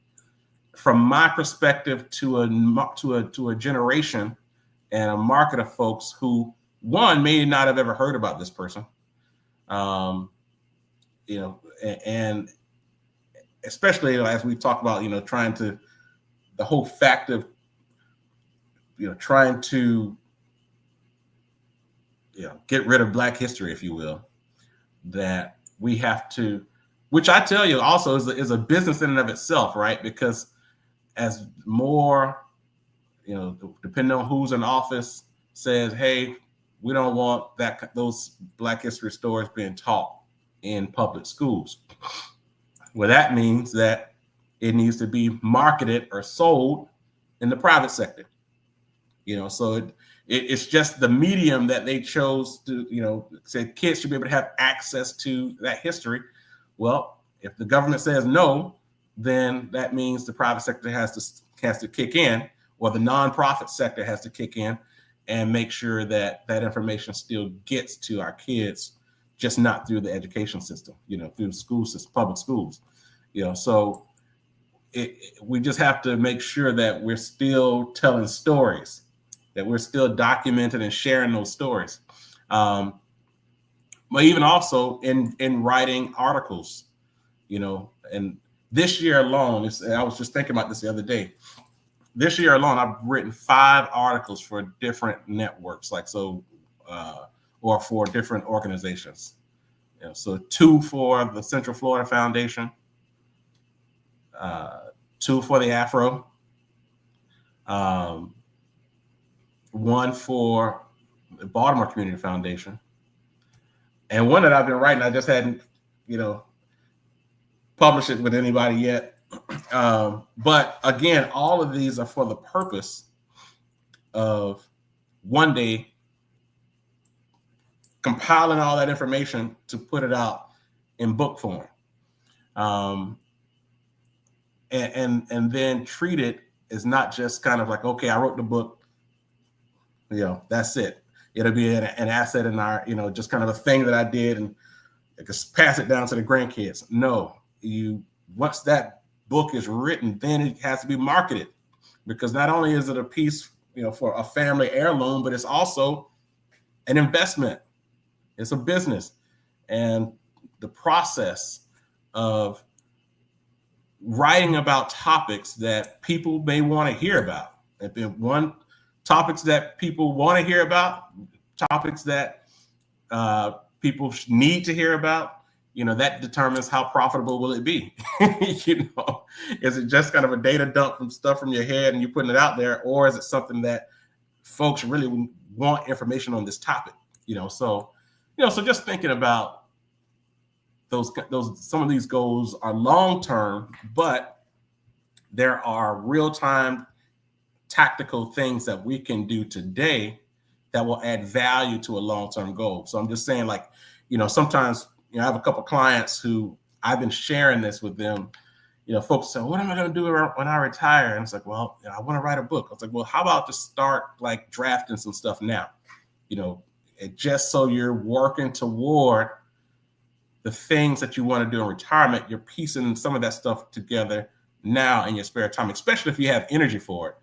from my perspective to a generation and a market of folks who, one, may not have ever heard about this person, and especially as we talk about, the whole fact of, trying to, get rid of Black history, if you will, that we have to, which I tell you also is a business in and of itself, right? Because as more, depending on who's in office, says, hey, we don't want those Black history stories being taught in public schools. Well, that means that it needs to be marketed or sold in the private sector. So it's just the medium that they chose to, say kids should be able to have access to that history. Well, if the government says no, then that means the private sector has to kick in, or the nonprofit sector has to kick in and make sure that that information still gets to our kids, just not through the education system, through the school system, public schools. So we just have to make sure that we're still telling stories, that we're still documenting and sharing those stories. But even also in writing articles, and this year alone, I was just thinking about this the other day. This year alone, I've written 5 articles for different networks, or for different organizations. So 2 for the Central Florida Foundation, 2 for the Afro, 1 for the Baltimore Community Foundation, and one that I've been writing, I just hadn't, published it with anybody yet. But again, all of these are for the purpose of one day compiling all that information to put it out in book form, and then treat it as not just kind of like, okay, I wrote the book, that's it. It'll be an asset in our, just kind of a thing that I did, and I just pass it down to the grandkids. No, once that book is written, then it has to be marketed, because not only is it a piece, for a family heirloom, but it's also an investment. It's a business. And the process of writing about topics that people may want to hear about, topics that people want to hear about, topics that people need to hear about, that determines how profitable will it be. Is it just kind of a data dump from stuff from your head and you putting it out there, or is it something that folks really want information on this topic? So just thinking about those some of these goals are long term, but there are real time tactical things that we can do today that will add value to a long term goal. So I'm just saying, like, sometimes I have a couple clients who I've been sharing this with them. Folks say, what am I going to do when I retire? And it's like, well, I want to write a book. I was like, well, how about to start like drafting some stuff now? Just so you're working toward the things that you want to do in retirement, you're piecing some of that stuff together now in your spare time, especially if you have energy for it.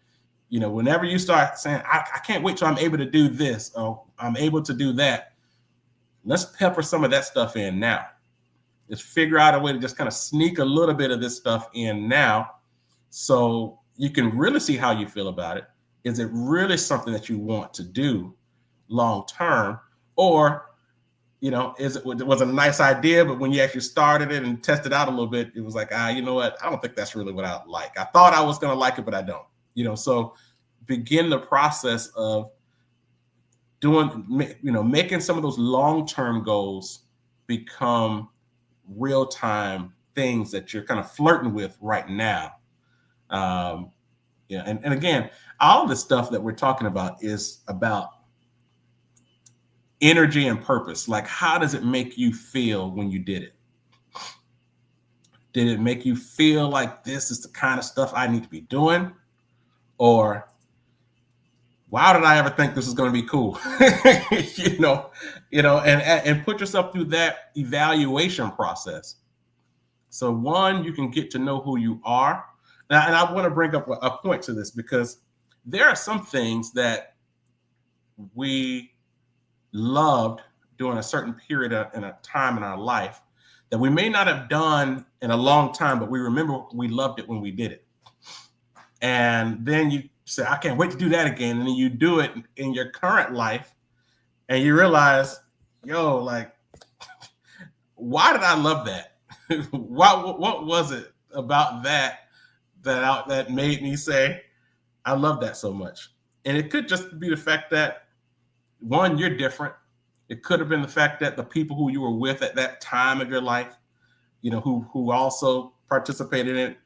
Whenever you start saying, I can't wait till I'm able to do this, or I'm able to do that, let's pepper some of that stuff in now. Just figure out a way to just kind of sneak a little bit of this stuff in now so you can really see how you feel about it. Is it really something that you want to do long term? Or, was a nice idea, but when you actually started it and tested out a little bit, it was like, you know what? I don't think that's really what I like. I thought I was going to like it, but I don't. So begin the process of making some of those long-term goals become real-time things that you're kind of flirting with right now. And again, all the stuff that we're talking about is about energy and purpose. Like, how does it make you feel when you did it? Did it make you feel like this is the kind of stuff I need to be doing? Or why did I ever think this is going to be cool? And put yourself through that evaluation process. So one, you can get to know who you are. Now, and I want to bring up a point to this, because there are some things that we loved during a certain period in a time in our life that we may not have done in a long time, but we remember we loved it when we did it. And then you say, I can't wait to do that again. And then you do it in your current life and you realize, like, why did I love that? What was it about that made me say, I love that so much? And it could just be the fact that, one, you're different. It could have been the fact that the people who you were with at that time of your life, who also participated in it,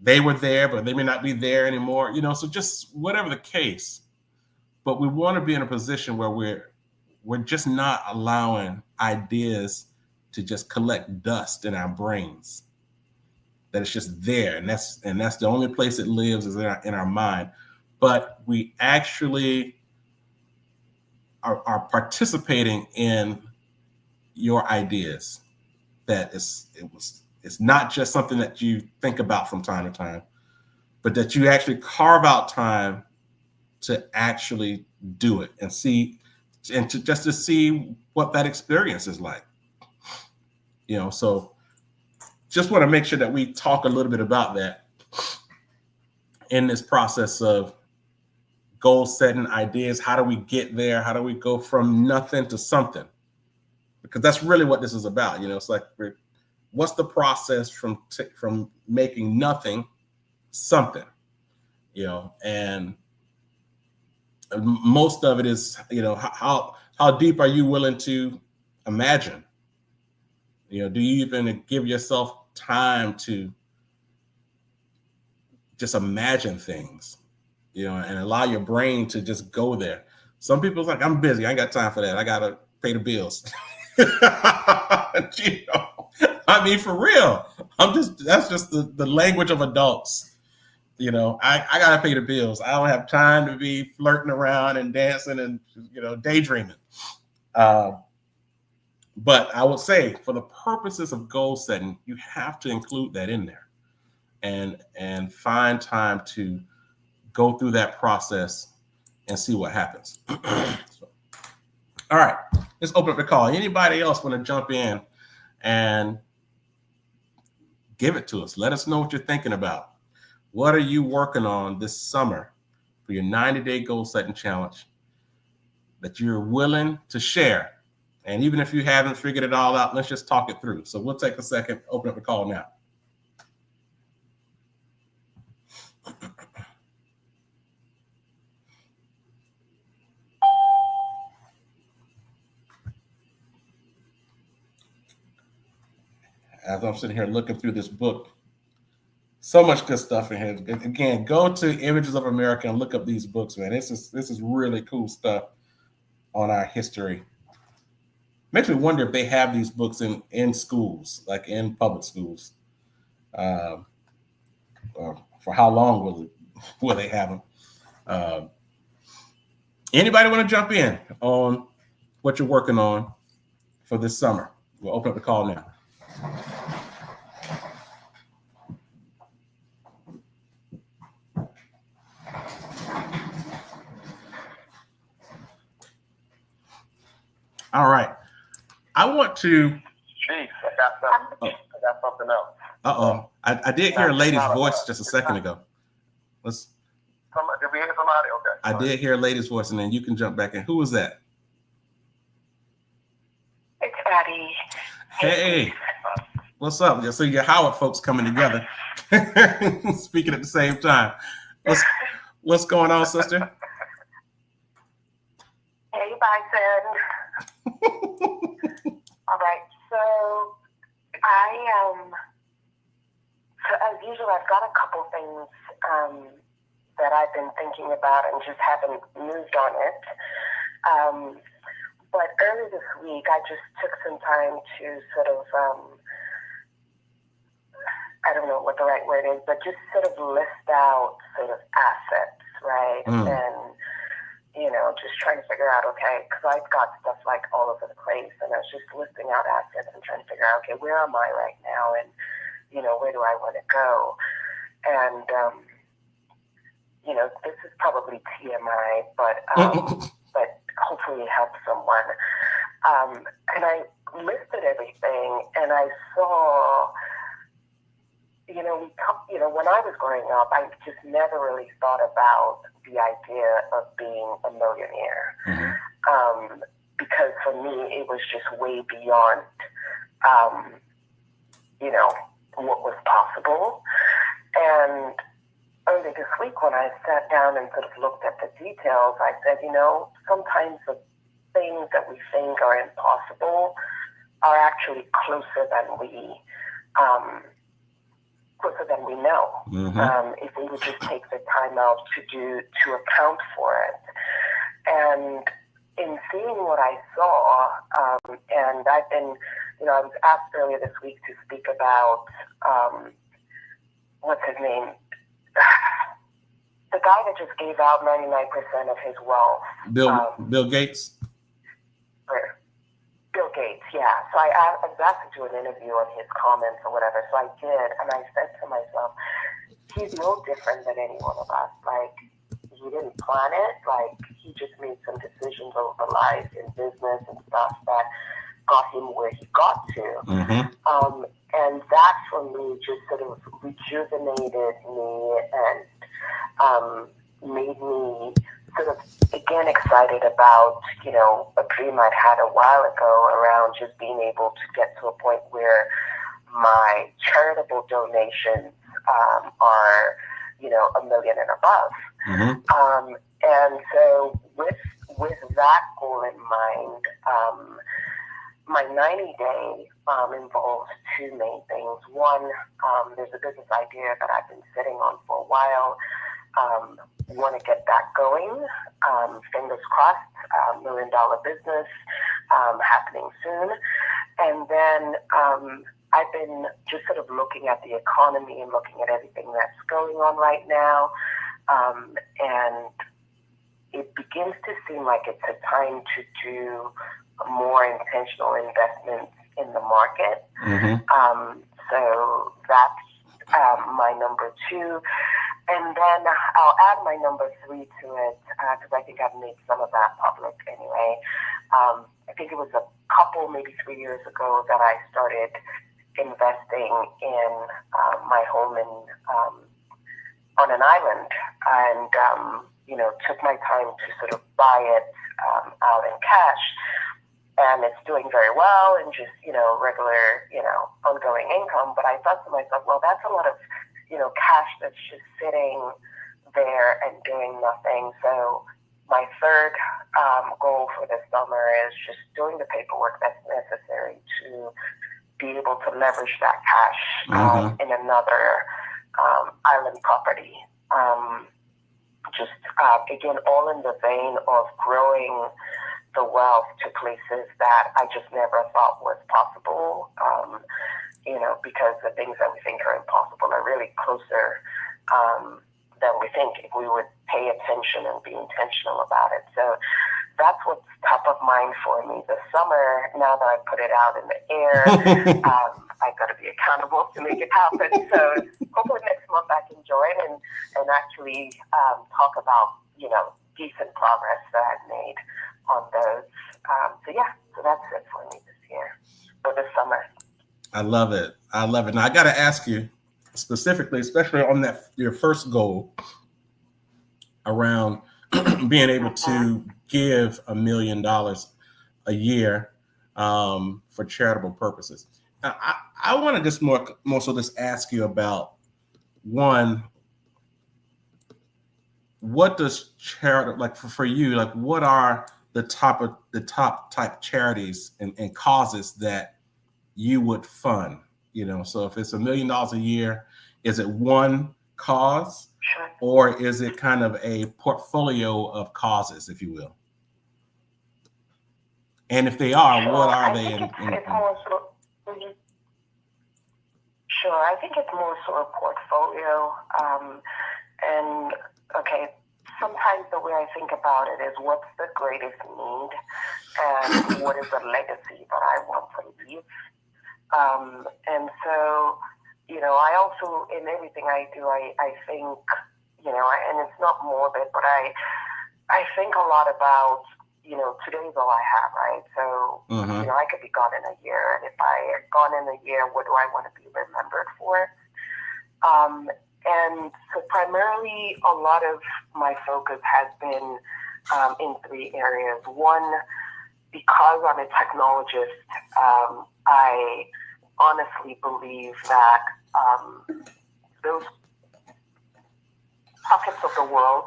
they were there, but they may not be there anymore, so just whatever the case. But we want to be in a position where we're just not allowing ideas to just collect dust in our brains, that it's just there. And that's the only place it lives is in our mind. But we actually are participating in your ideas. It's not just something that you think about from time to time, but that you actually carve out time to actually do it and see, and to see what that experience is like. So just want to make sure that we talk a little bit about that in this process of goal setting, ideas. How do we get there? How do we go from nothing to something? Because that's really what this is about. It's like, what's the process from making nothing something? And most of it is, how deep are you willing to imagine? Do you even give yourself time to just imagine things, and allow your brain to just go there? Some people's like, I'm busy, I ain't got time for that, I gotta pay the bills. I mean, for real, that's just the language of adults. I gotta pay the bills. I don't have time to be flirting around and dancing and daydreaming. But I would say, for the purposes of goal setting, you have to include that in there, and find time to go through that process and see what happens. So, all right, let's open up the call. Anybody else want to jump in and give it to us? Let us know what you're thinking about. What are you working on this summer for your 90-day goal setting challenge that you're willing to share? And even if you haven't figured it all out, let's just talk it through. So we'll take a second, open up the call now. As I'm sitting here looking through this book, so much good stuff in here. Again, go to Images of America and look up these books, man. This is really cool stuff on our history. Makes me wonder if they have these books in schools, like in public schools. Or for how long will they have them? Anybody want to jump in on what you're working on for this summer? We'll open up the call now. All right. I want to. Chief, I got something else. Uh-oh. I did hear a lady's voice just a second ago. Did we hear somebody? Okay. I did hear a lady's voice, and then you can jump back in. Who was that? It's Patty. Hey. What's up? So your Howard folks coming together, speaking at the same time. What's going on, sister? Hey, Bison. All right, so so as usual, I've got a couple things that I've been thinking about and just haven't moved on it. But earlier this week, I just took some time to sort of, I don't know what the right word is, but just sort of list out sort of assets, right? And, you know, just trying to figure out, okay, because I've got stuff like all over the place, and I was just listing out assets and trying to figure out, okay, where am I right now, and, you know, where do I want to go? And, you know, this is probably TMI, but hopefully it helps someone. And I listed everything, and I saw, you know, when I was growing up, I just never really thought about the idea of being a millionaire. Because for me, it was just way beyond, you know, what was possible. And early this week, when I sat down and sort of looked at the details, I said, you know, sometimes the things that we think are impossible are actually closer than we know. If we would just take the time out to account for it. And in seeing what I saw, and I've been, you know, I was asked earlier this week to speak about, what's his name? The guy that just gave out 99% of his wealth. Bill Gates? Bill Gates, yeah. So I was asked to do an interview on his comments or whatever, so I did, and I said to myself, he's no different than any one of us. Like, he didn't plan it. Like, he just made some decisions over life in business and stuff that got him where he got to. And that, for me, just sort of rejuvenated me and made me sort of, again, excited about, you know, a dream I'd had a while ago around just being able to get to a point where my charitable donations are, you know, $1 million and above. And so with that goal in mind, my 90-day involves two main things. One, there's a business idea that I've been sitting on for a while. Want to get that going. Fingers crossed, $1 million business happening soon. And then I've been just sort of looking at the economy and looking at everything that's going on right now. And it begins to seem like it's a time to do more intentional investments in the market. So that's my number two. And then I'll add my number three to it, because I think I've made some of that public anyway. I think it was a couple, maybe 3 years ago, that I started investing in my home on an island, and you know, took my time to sort of buy it out in cash. and it's doing very well and just, regular, ongoing income. But I thought to myself, well, that's a lot of, cash that's just sitting there and doing nothing. So my third goal for this summer is just doing the paperwork that's necessary to be able to leverage that cash in another island property. Again, all in the vein of growing the wealth to places that I just never thought was possible, because the things that we think are impossible are really closer than we think if we would pay attention and be intentional about it. So that's what's top of mind for me this summer. Now that I put it out in the air, I've got to be accountable to make it happen. So hopefully next month I can join and actually talk about, decent progress that I've made on those. So that's it for me this year, or this summer. I love it. Now I got to ask you specifically, especially on your first goal around being able to give $1 million a year for charitable purposes. Now, I want to just more so just ask you about one. What does charity like for you? Like, what are the top type charities and causes that you would fund? So if it's $1 million a year, is it one cause, or is it kind of a portfolio of causes, if you will? And if they are, what are they? Sure, I think it's more sort of portfolio. Sometimes the way I think about it is what's the greatest need and what is the legacy that I want to leave. And so, I also, in everything I do, I think, and it's not morbid, but I think a lot about, today's all I have, right? So, I could be gone in a year. And if I am gone in a year, what do I want to be remembered for? And so primarily a lot of my focus has been in three areas. One, because I'm a technologist, I honestly believe that those pockets of the world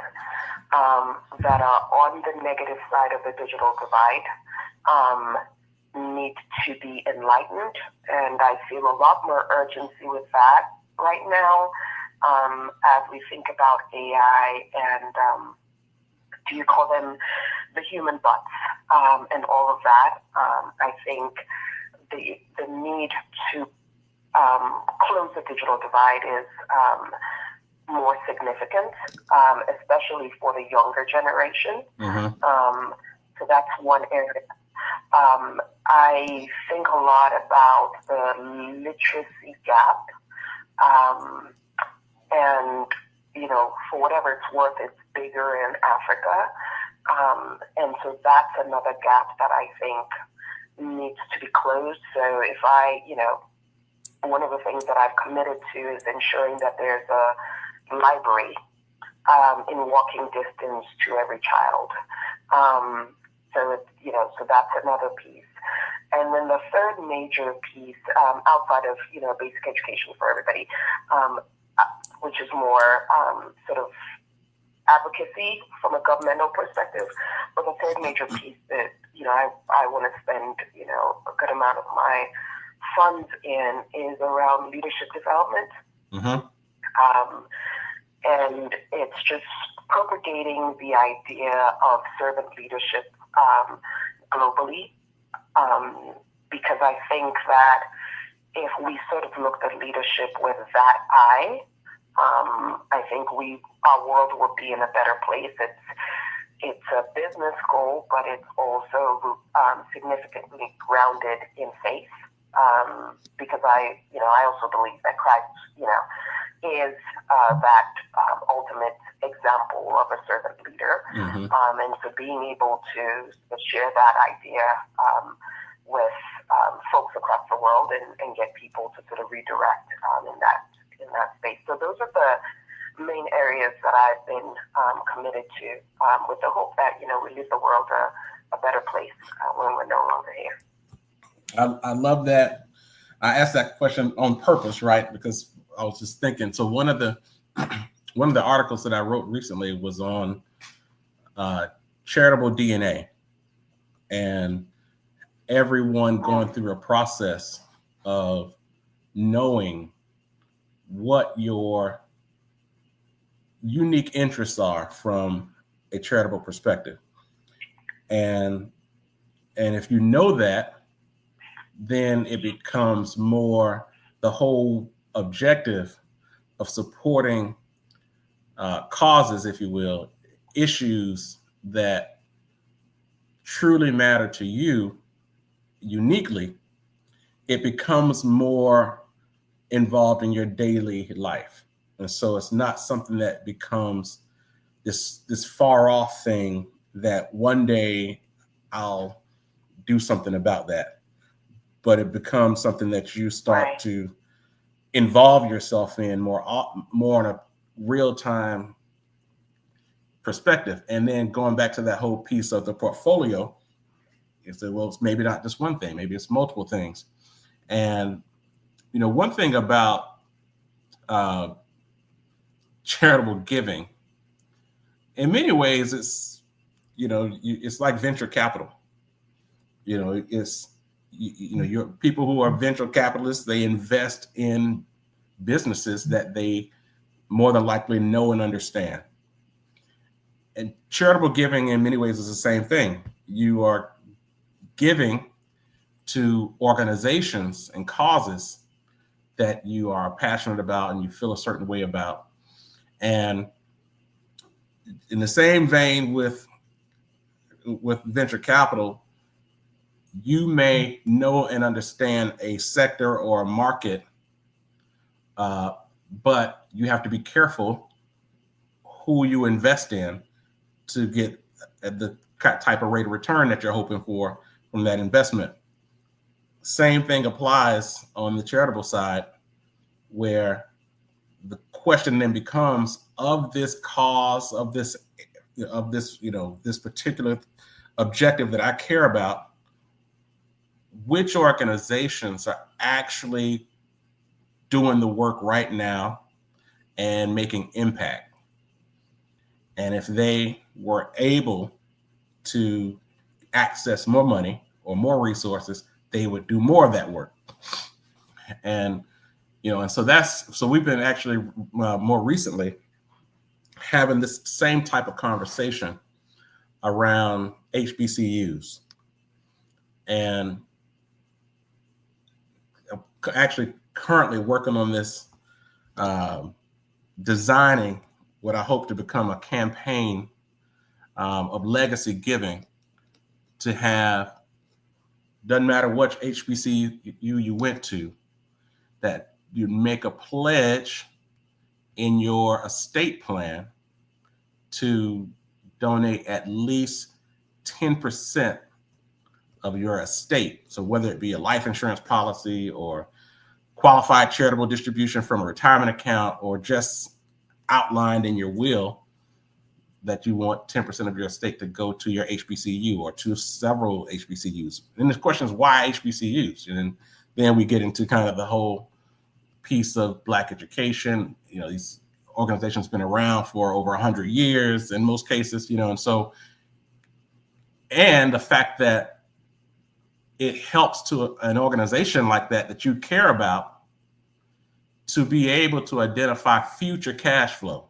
that are on the negative side of the digital divide need to be enlightened. And I feel a lot more urgency with that right now as we think about AI and do you call them the human bots and all of that. I think the need to close the digital divide is more significant, especially for the younger generation. So that's one area. I think a lot about the literacy gap. And, for whatever it's worth, it's bigger in Africa. And so that's another gap that I think needs to be closed. So if one of the things that I've committed to is ensuring that there's a library in walking distance to every child. So that's another piece. And then the third major piece, outside of, basic education for everybody, which is more sort of advocacy from a governmental perspective. But the third major piece that, I want to spend, a good amount of my funds in is around leadership development. And it's just propagating the idea of servant leadership globally. Because I think that if we sort of looked at leadership with that eye, I think our world would be in a better place. It's a business goal, but it's also significantly grounded in faith. Because I also believe that Christ, is that ultimate example of a servant leader. And so being able to share that idea with folks across the world and get people to sort of redirect in that space. So those are the main areas that I've been committed to, with the hope that we leave the world a a better place when we're no longer here. I love that. I asked that question on purpose, right? Because I was just thinking. So one of the articles that I wrote recently was on charitable DNA, and everyone going through a process of knowing what your unique interests are from a charitable perspective. And if you know that, then it becomes more the whole objective of supporting causes, if you will, issues that truly matter to you uniquely. It becomes more involved in your daily life. And so it's not something that becomes this far off thing that one day I'll do something about that. But it becomes something that you start to involve yourself in more on a real-time perspective. And then going back to that whole piece of the portfolio, you say, well, it's maybe not just one thing, maybe it's multiple things. And, you know, one thing about charitable giving, in many ways, it's, you know, it's like venture capital. You know, it's, you know, your people who are venture capitalists, they invest in businesses that they more than likely know and understand. And charitable giving in many ways is the same thing. You are giving to organizations and causes that you are passionate about and you feel a certain way about. And in the same vein with venture capital, you may know and understand a sector or a market, but you have to be careful who you invest in to get the type of rate of return that you're hoping for from that investment. Same thing applies on the charitable side, where the question then becomes, of this cause, of this, you know, this particular objective that I care about, which organizations are actually doing the work right now and making impact? And if they were able to access more money or more resources, they would do more of that work. And, you know, and so we've been actually more recently having this same type of conversation around HBCUs. And I'm actually currently working on this, designing what I hope to become a campaign of legacy giving, to have, doesn't matter which HBCU you went to, that you make a pledge in your estate plan to donate at least 10% of your estate. So whether it be a life insurance policy or qualified charitable distribution from a retirement account, or just outlined in your will that you want 10% of your estate to go to your HBCU or to several HBCUs. And the question is, why HBCUs? And then we get into kind of the whole piece of Black education. You know, these organizations have been around for over 100 years in most cases, you know, and so, and the fact that it helps to an organization like that you care about to be able to identify future cash flow.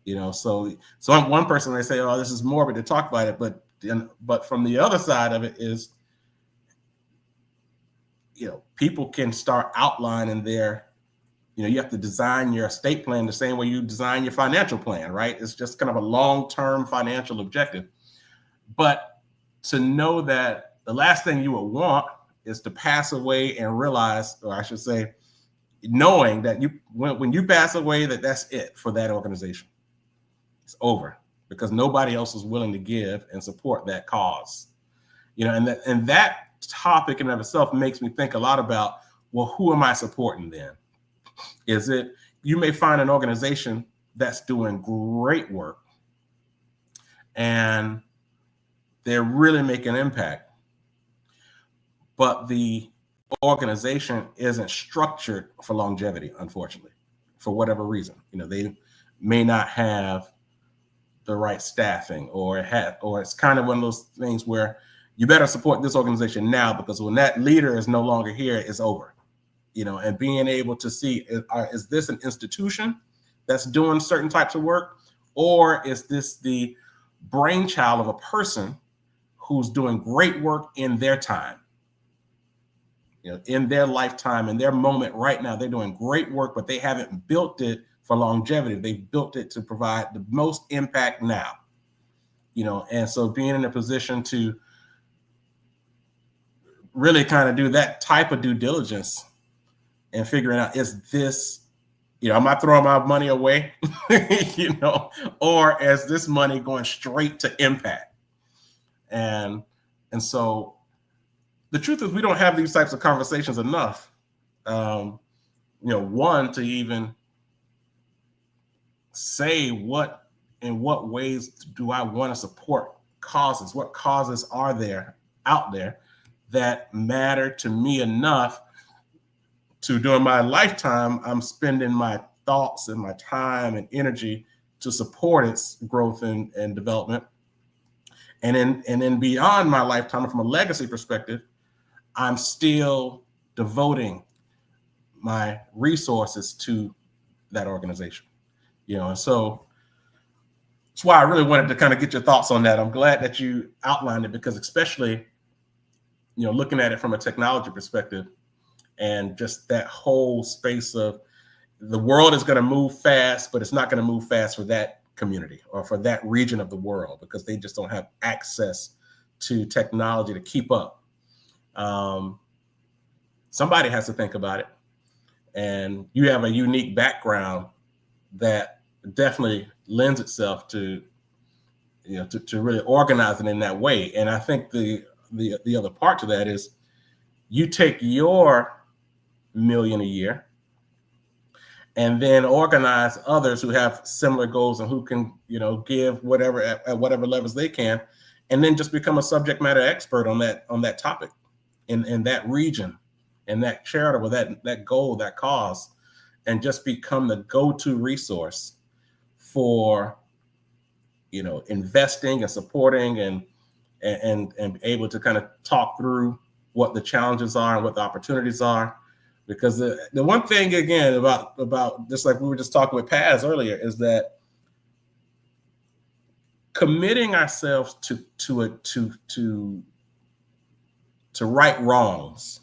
You know, so one person, they say, oh, this is morbid to talk about it, but from the other side of it is, you know, people can start outlining their, you know, you have to design your estate plan the same way you design your financial plan, right? It's just kind of a long-term financial objective. But to know that the last thing you would want is to pass away and realize, or I should say, knowing that when you pass away, that's it for that organization. It's over, because nobody else is willing to give and support that cause. You know, and that topic in and of itself makes me think a lot about, well, who am I supporting then? Is it, you may find an organization that's doing great work and they're really making an impact, but the organization isn't structured for longevity, unfortunately, for whatever reason. They may not have the right staffing, or it's kind of one of those things where you better support this organization now, because when that leader is no longer here, it's over. And being able to see, is this an institution that's doing certain types of work, or is this the brainchild of a person who's doing great work in their time, in their lifetime, in their moment right now? They're doing great work, but they haven't built it for longevity. They've built it to provide the most impact now, and so being in a position to really kind of do that type of due diligence and figuring out, is this, am I throwing my money away, or is this money going straight to impact? And so the truth is, we don't have these types of conversations enough. One, to even say in what ways do I want to support causes? What causes are there out there that matter to me enough to, during my lifetime, I'm spending my thoughts and my time and energy to support its growth and development. And then beyond my lifetime, from a legacy perspective, I'm still devoting my resources to that organization. And so that's why I really wanted to kind of get your thoughts on that. I'm glad that you outlined it, because especially, looking at it from a technology perspective, and just that whole space of the world is going to move fast, but it's not going to move fast for that community or for that region of the world, because they just don't have access to technology to keep up. Somebody has to think about it. And you have a unique background that definitely lends itself to, to really organize it in that way. And I think the other part to that is, you take your $1 million a year and then organize others who have similar goals and who can, give whatever at whatever levels they can, and then just become a subject matter expert on that topic in that region, and that charitable, that goal, that cause, and just become the go-to resource for, investing and supporting and able to kind of talk through what the challenges are and what the opportunities are. Because the one thing, again, about just like we were just talking with Paz earlier, is that committing ourselves to right wrongs,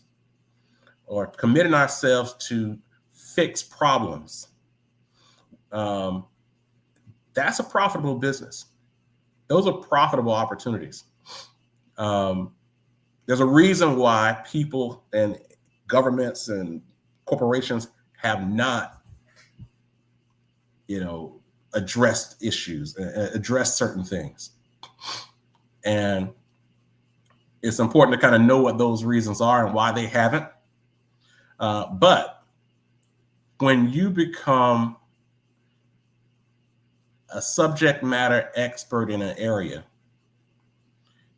or committing ourselves to fix problems, that's a profitable business. Those are profitable opportunities. There's a reason why people and governments and corporations have not, addressed issues, addressed certain things. And it's important to kind of know what those reasons are and why they haven't. But when you become a subject matter expert in an area,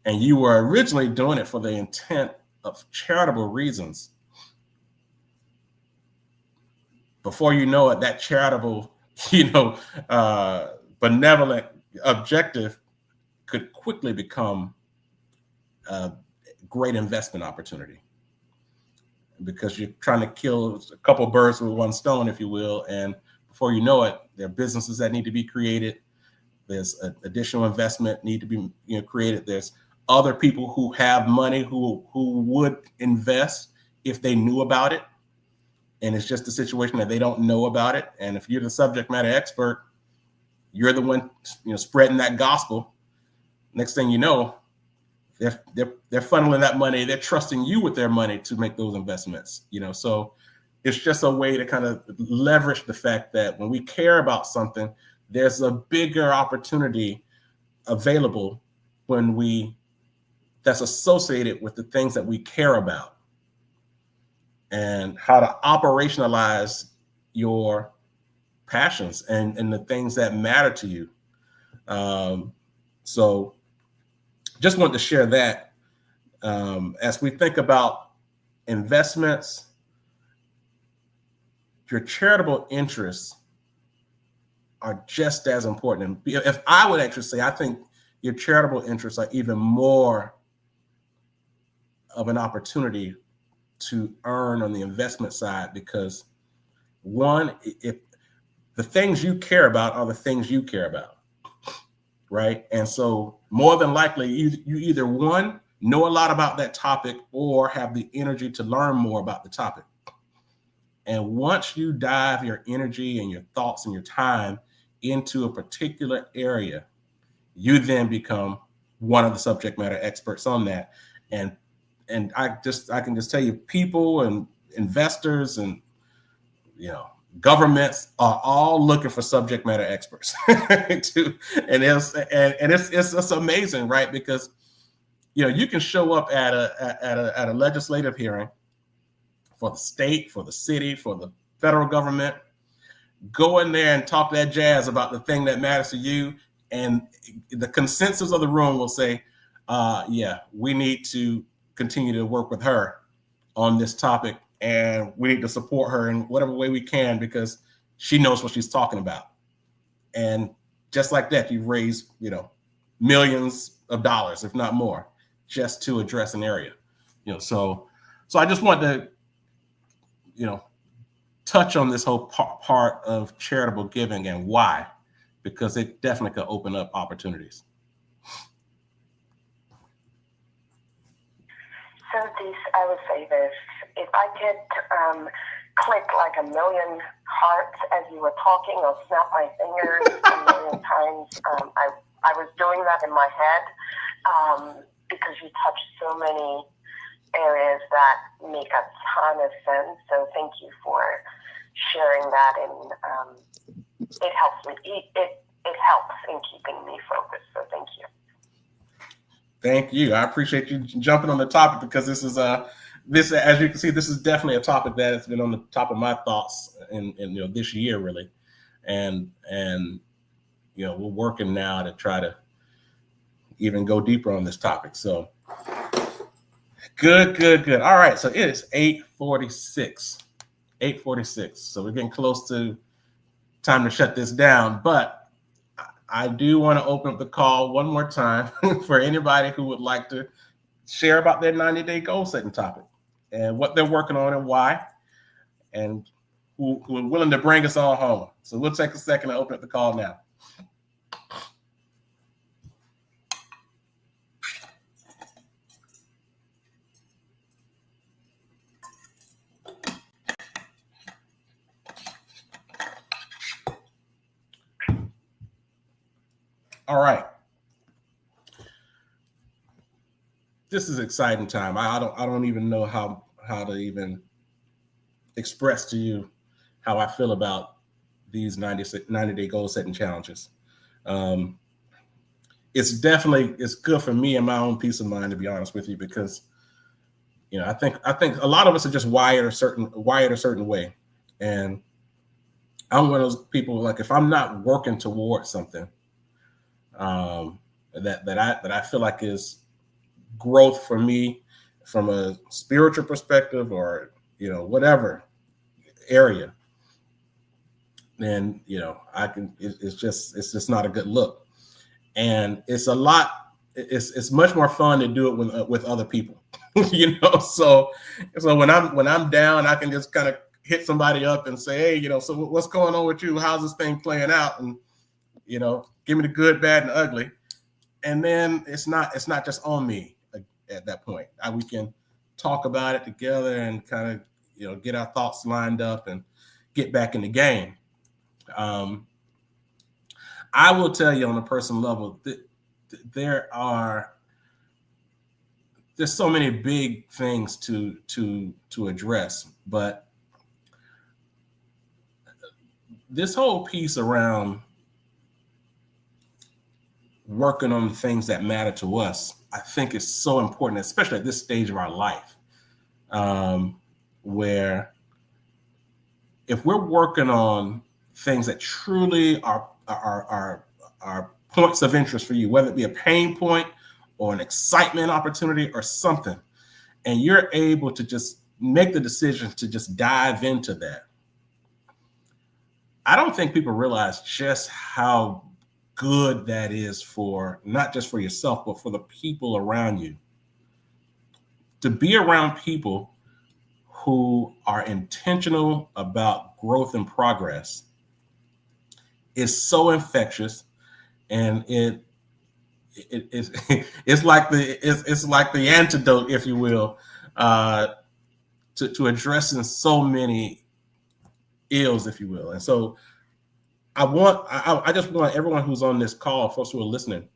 and you were originally doing it for the intent of charitable reasons, before you know it, that charitable, benevolent objective could quickly become a great investment opportunity, because you're trying to kill a couple birds with one stone, if you will. And before you know it, there are businesses that need to be created. There's additional investment need to be created. There's other people who have money who would invest if they knew about it. And it's just a situation that they don't know about it. And if you're the subject matter expert, you're the one spreading that gospel. Next thing you know, they're funneling that money. They're trusting you with their money to make those investments. So it's just a way to kind of leverage the fact that when we care about something, there's a bigger opportunity available that's associated with the things that we care about, and how to operationalize your passions and the things that matter to you. So just want to share that as we think about investments, your charitable interests are just as important. And if I would actually say, I think your charitable interests are even more of an opportunity to earn on the investment side, because one, if the things you care about are the things you care about, right? And so more than likely, you either one, know a lot about that topic or have the energy to learn more about the topic. And once you dive your energy and your thoughts and your time into a particular area, you then become one of the subject matter experts on that. And I can just tell you, people and investors and governments are all looking for subject matter experts too. And it's amazing, right? Because you can show up at a legislative hearing for the state, for the city, for the federal government, go in there and talk that jazz about the thing that matters to you, and the consensus of the room will say, yeah, we need to continue to work with her on this topic, and we need to support her in whatever way we can because she knows what she's talking about. And just like that, you've raised millions of dollars, if not more, just to address an area. So I just want to touch on this whole part of charitable giving and why, because it definitely could open up opportunities. So I would say this, if I could click like a million hearts as you were talking, or snap my fingers a million times, I was doing that in my head because you touched so many areas that make a ton of sense. So thank you for sharing that, and it helps me. It helps in keeping me focused. So thank you. Thank you. I appreciate you jumping on the topic, because this is as you can see, this is definitely a topic that has been on the top of my thoughts in this year, really, and we're working now to try to even go deeper on this topic. So good. All right, so it is 8:46. 8:46. So we're getting close to time to shut this down, but I do want to open up the call one more time for anybody who would like to share about their 90-day goal setting topic and what they're working on and why, and who are willing to bring us all home. So we'll take a second to open up the call now. All right. This is exciting time. I don't even know how to even express to you how I feel about these 90-day goal setting challenges. It's good for me and my own peace of mind, to be honest with you, because I think a lot of us are just wired a certain way, and I'm one of those people, like, if I'm not working towards something that I feel like is growth for me from a spiritual perspective, or whatever area, then it's just not a good look. And it's it's much more fun to do it with other people. So when I'm down, I can just kind of hit somebody up and say, hey, so what's going on with you? How's this thing playing out? And give me the good, bad, and ugly. And then it's not just on me at that point. We can talk about it together and kind of get our thoughts lined up and get back in the game. I will tell you on a personal level that there's so many big things to address, but this whole piece around working on the things that matter to us, I think is so important, especially at this stage of our life, where if we're working on things that truly are points of interest for you, whether it be a pain point or an excitement opportunity or something, and you're able to just make the decision to just dive into that. I don't think people realize just how good that is for not just for yourself, but for the people around you. To be around people who are intentional about growth and progress is so infectious, and it's like the antidote, if you will, to addressing so many ills, if you will. And so I just want everyone who's on this call, folks who are listening,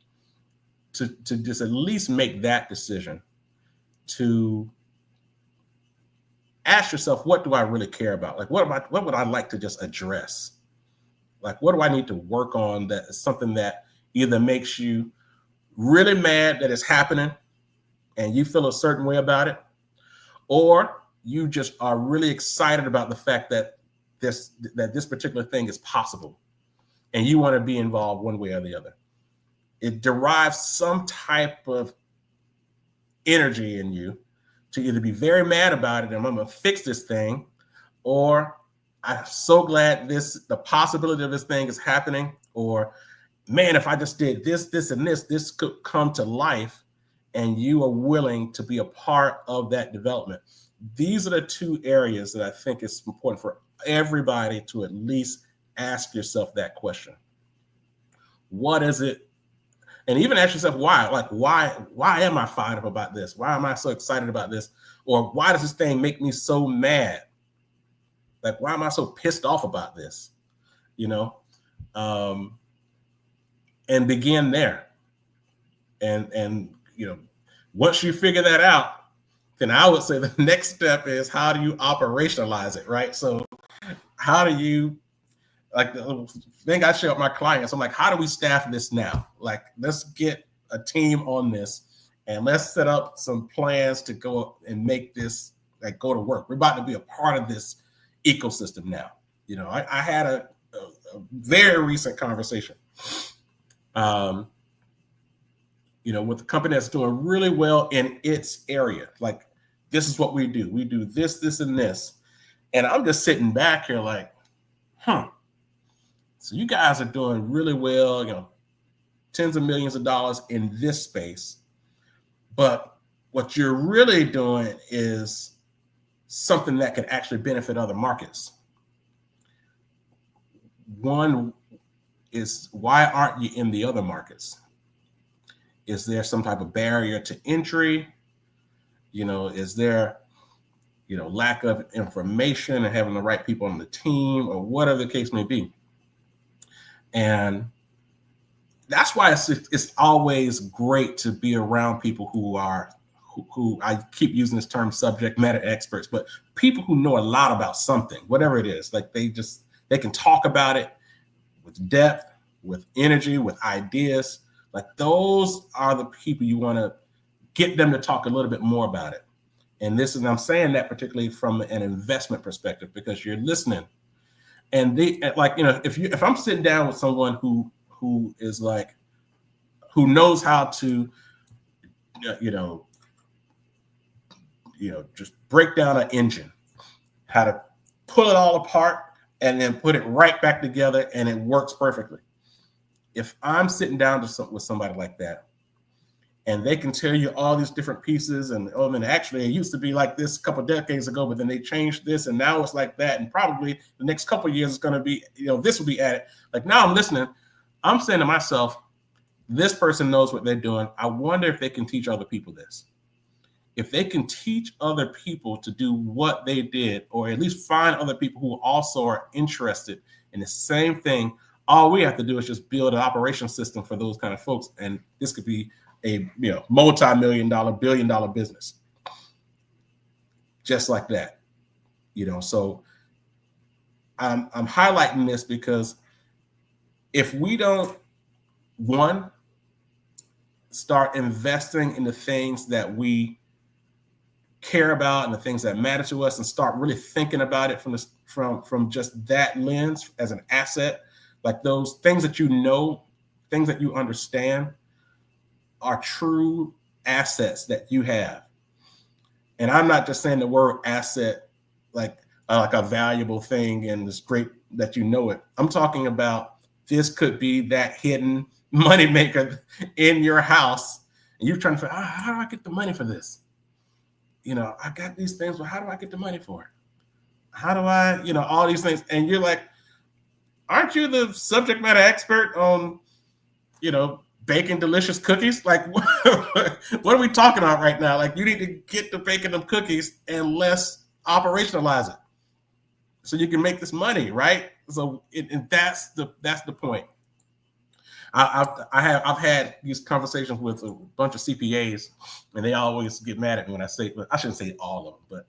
to just at least make that decision to ask yourself, what do I really care about? Like, what would I like to just address? Like, what do I need to work on that is something that either makes you really mad that it's happening and you feel a certain way about it, or you just are really excited about the fact that this particular thing is possible and you want to be involved one way or the other. It derives some type of energy in you to either be very mad about it and I'm going to fix this thing, or I'm so glad the possibility of this thing is happening, or man, if I just did this, and this could come to life, and you are willing to be a part of that development. These are the two areas that I think it's important for everybody to at least ask yourself that question. What is it? And even ask yourself why. Like, why am I fired up about this? Why am I so excited about this? Or why does this thing make me so mad? Like, why am I so pissed off about this? You know? And begin there. And you know, once you figure that out, then I would say the next step is, how do you operationalize it, right? So how do you, like the thing I share with my clients, I'm like, how do we staff this now? Like, let's get a team on this and let's set up some plans to go and make this like go to work. We're about to be a part of this ecosystem now. You know, I had a very recent conversation, you know, with a company that's doing really well in its area. Like, this is what we do. We do this, this, and this. And I'm just sitting back here like, so you guys are doing really well, you know, tens of millions of dollars in this space. But what you're really doing is something that can actually benefit other markets. One is, why aren't you in the other markets? Is there some type of barrier to entry? You know, is there, you know, lack of information and having the right people on the team, or whatever the case may be? And that's why it's always great to be around people who I keep using this term, subject matter experts, but people who know a lot about something, whatever it is. Like, they can talk about it with depth, with energy, with ideas. Like, those are the people you want to get them to talk a little bit more about it. And I'm saying that particularly from an investment perspective, because you're listening. And like, you know, if I'm sitting down with someone who is like, who knows how to, you know, just break down an engine, how to pull it all apart and then put it right back together, and it works perfectly. If I'm sitting down with somebody like that, and they can tell you all these different pieces, and oh man, actually it used to be like this a couple of decades ago, but then they changed this, and now it's like that, and probably the next couple of years it's going to be, you know, this will be added. Like, now I'm listening, I'm saying to myself, this person knows what they're doing. I wonder if they can teach other people this. If they can teach other people to do what they did, or at least find other people who also are interested in the same thing, all we have to do is just build an operation system for those kind of folks, and this could be a, you know, multi-million-dollar, billion-dollar business, just like that. You know, so I'm highlighting this because if we don't, one, start investing in the things that we care about and the things that matter to us, and start really thinking about it from just that lens as an asset, like those things that you know, things that you understand, are true assets that you have. And I'm not just saying the word asset like a valuable thing and it's great that you know it. I'm talking about this could be that hidden money maker in your house. And you're trying to figure out, how do I get the money for this? I got these things, but how do I get the money for it? How do I, all these things. And you're like, aren't you the subject matter expert on, baking delicious cookies? Like, what are we talking about right now? Like, you need to get to baking them cookies and let's operationalize it so you can make this money, right? So that's the point. I've had these conversations with a bunch of CPAs, and they always get mad at me when I say, I shouldn't say all of them,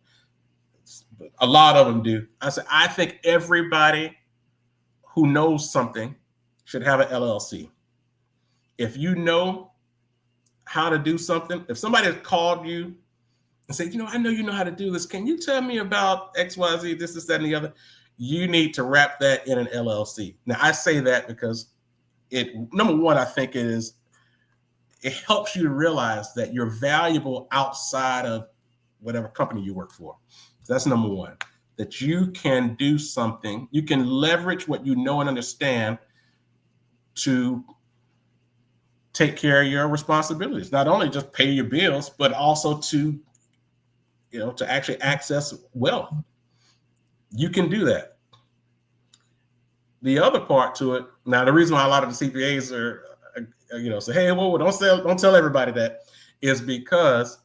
but a lot of them do. I think everybody who knows something should have an LLC. If you know how to do something, if somebody has called you and said, I know you know how to do this, can you tell me about XYZ, this, that, and the other? You need to wrap that in an LLC. Now, I say that because number one, I think it helps you to realize that you're valuable outside of whatever company you work for. So that's number one, that you can do something, you can leverage what you know and understand to take care of your responsibilities, not only just pay your bills, but also to actually access wealth. You can do that. The other part to it, now the reason why a lot of the CPAs are, say, hey, well, don't tell everybody that, is because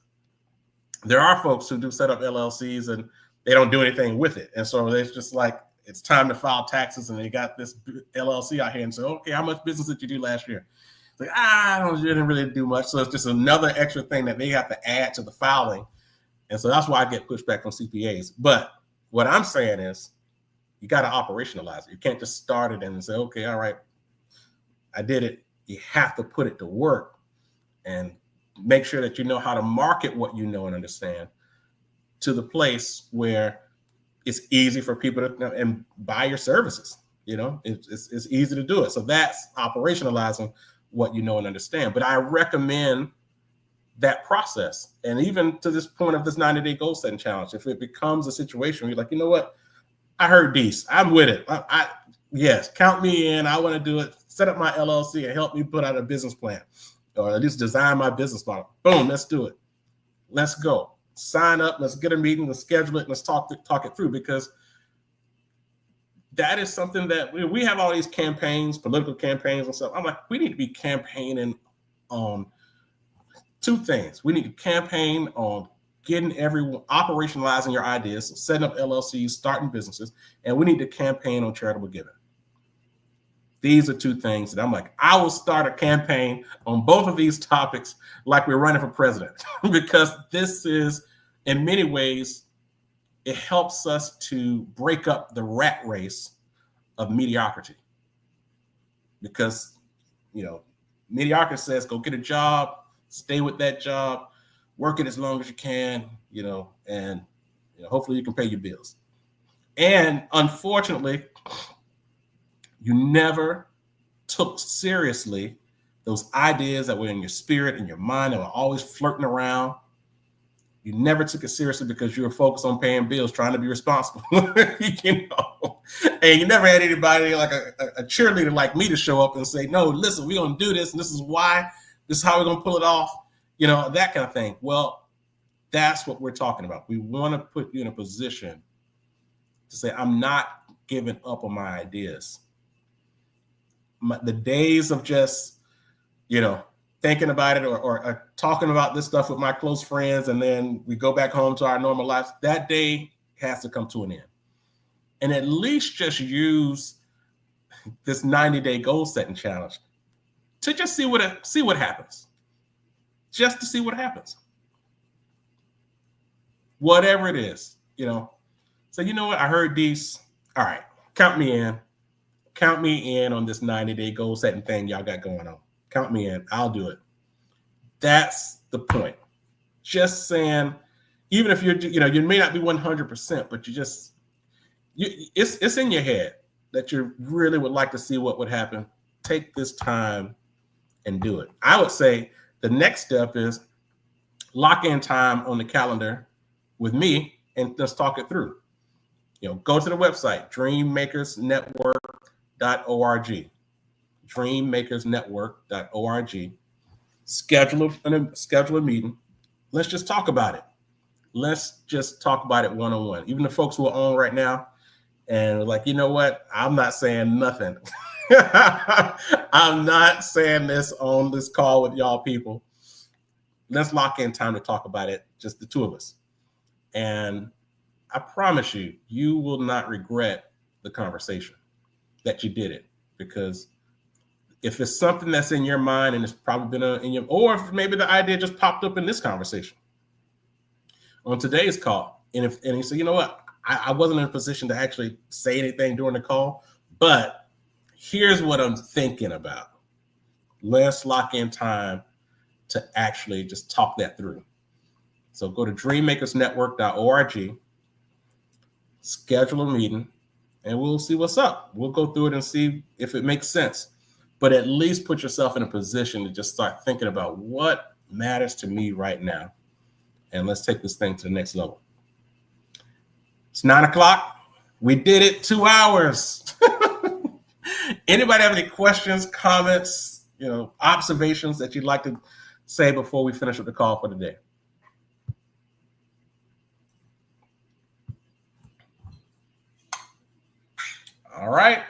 there are folks who do set up LLCs and they don't do anything with it. And so it's just like, it's time to file taxes and they got this LLC out here and say, okay, how much business did you do last year? It's like, I didn't really do much. So it's just another extra thing that they have to add to the filing. And so that's why I get pushback from CPAs. But what I'm saying is, you got to operationalize it. You can't just start it and say, okay, all right, I did it. You have to put it to work and make sure that you know how to market what you know and understand to the place where it's easy for people to and buy your services. It's easy to do it. So that's operationalizing what you know and understand. But I recommend that process. And even to this point of this 90-day goal setting challenge, if it becomes a situation where you're like, you know what? I heard these. I'm with it. Yes, count me in. I want to do it. Set up my LLC and help me put out a business plan, or at least design my business model. Boom, let's do it. Let's go. Sign up. Let's get a meeting. Let's schedule it. Let's talk it through, because that is something that we have all these campaigns, political campaigns and stuff. I'm like, we need to be campaigning on two things. We need to campaign on getting everyone operationalizing your ideas, setting up LLCs, starting businesses, and we need to campaign on charitable giving. These are two things that I'm like, I will start a campaign on both of these topics like we're running for president, because this is, in many ways, it helps us to break up the rat race of mediocrity. Because, mediocrity says, go get a job, stay with that job, work it as long as you can, and hopefully you can pay your bills. And unfortunately, you never took seriously those ideas that were in your spirit and your mind that were always flirting around. You never took it seriously because you were focused on paying bills, trying to be responsible, and you never had anybody like a cheerleader like me to show up and say, no, listen, we're going to do this. And this is why, this is how we're going to pull it off. That kind of thing. Well, that's what we're talking about. We want to put you in a position to say, I'm not giving up on my ideas. The days of just, thinking about it or talking about this stuff with my close friends, and then we go back home to our normal lives, that day has to come to an end. And at least just use this 90-day goal setting challenge to just see what happens. Just to see what happens. Whatever it is, So you know what? I heard these. All right, count me in. Count me in on this 90-day goal setting thing y'all got going on. Count me in. I'll do it. That's the point. Just saying, even if you may not be 100%, but it's in your head that you really would like to see what would happen. Take this time and do it. I would say the next step is lock in time on the calendar with me and let's talk it through. Go to the website, dreammakersnetwork.org, dreammakersnetwork.org. Schedule a meeting. Let's just talk about it. Let's just talk about it one-on-one. Even the folks who are on right now and like, you know what? I'm not saying nothing. I'm not saying this on this call with y'all people. Let's lock in time to talk about it, just the two of us. And I promise you, you will not regret the conversation that you did it, because if it's something that's in your mind and it's probably been in your, or if maybe the idea just popped up in this conversation on today's call, and you say, you know what, I wasn't in a position to actually say anything during the call, but here's what I'm thinking about. Let's lock in time to actually just talk that through. So go to dreammakersnetwork.org, schedule a meeting, and we'll see what's up. We'll go through it and see if it makes sense. But at least put yourself in a position to just start thinking about what matters to me right now. And let's take this thing to the next level. It's 9:00. We did it, 2 hours. Anybody have any questions, comments, observations that you'd like to say before we finish with the call for today? All right.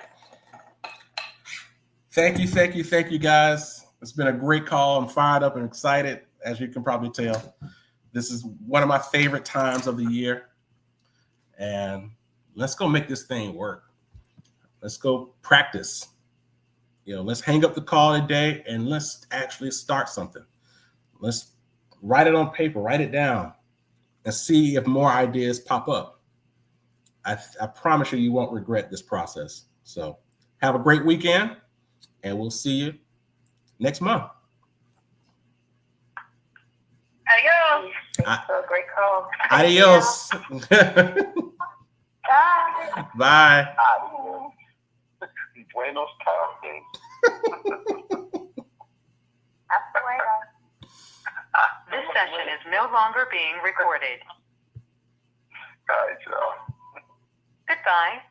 Thank you, guys. It's been a great call. I'm fired up and excited, as you can probably tell. This is one of my favorite times of the year. And let's go make this thing work. Let's go practice. Let's hang up the call today and let's actually start something. Let's write it on paper, write it down, and see if more ideas pop up. I promise you won't regret this process. So have a great weekend, and we'll see you next month. Adios. Thanks for a great call. Adios. Bye. Bye. Buenos tardes. Hasta luego. This session is no longer being recorded. All right, y'all. Goodbye.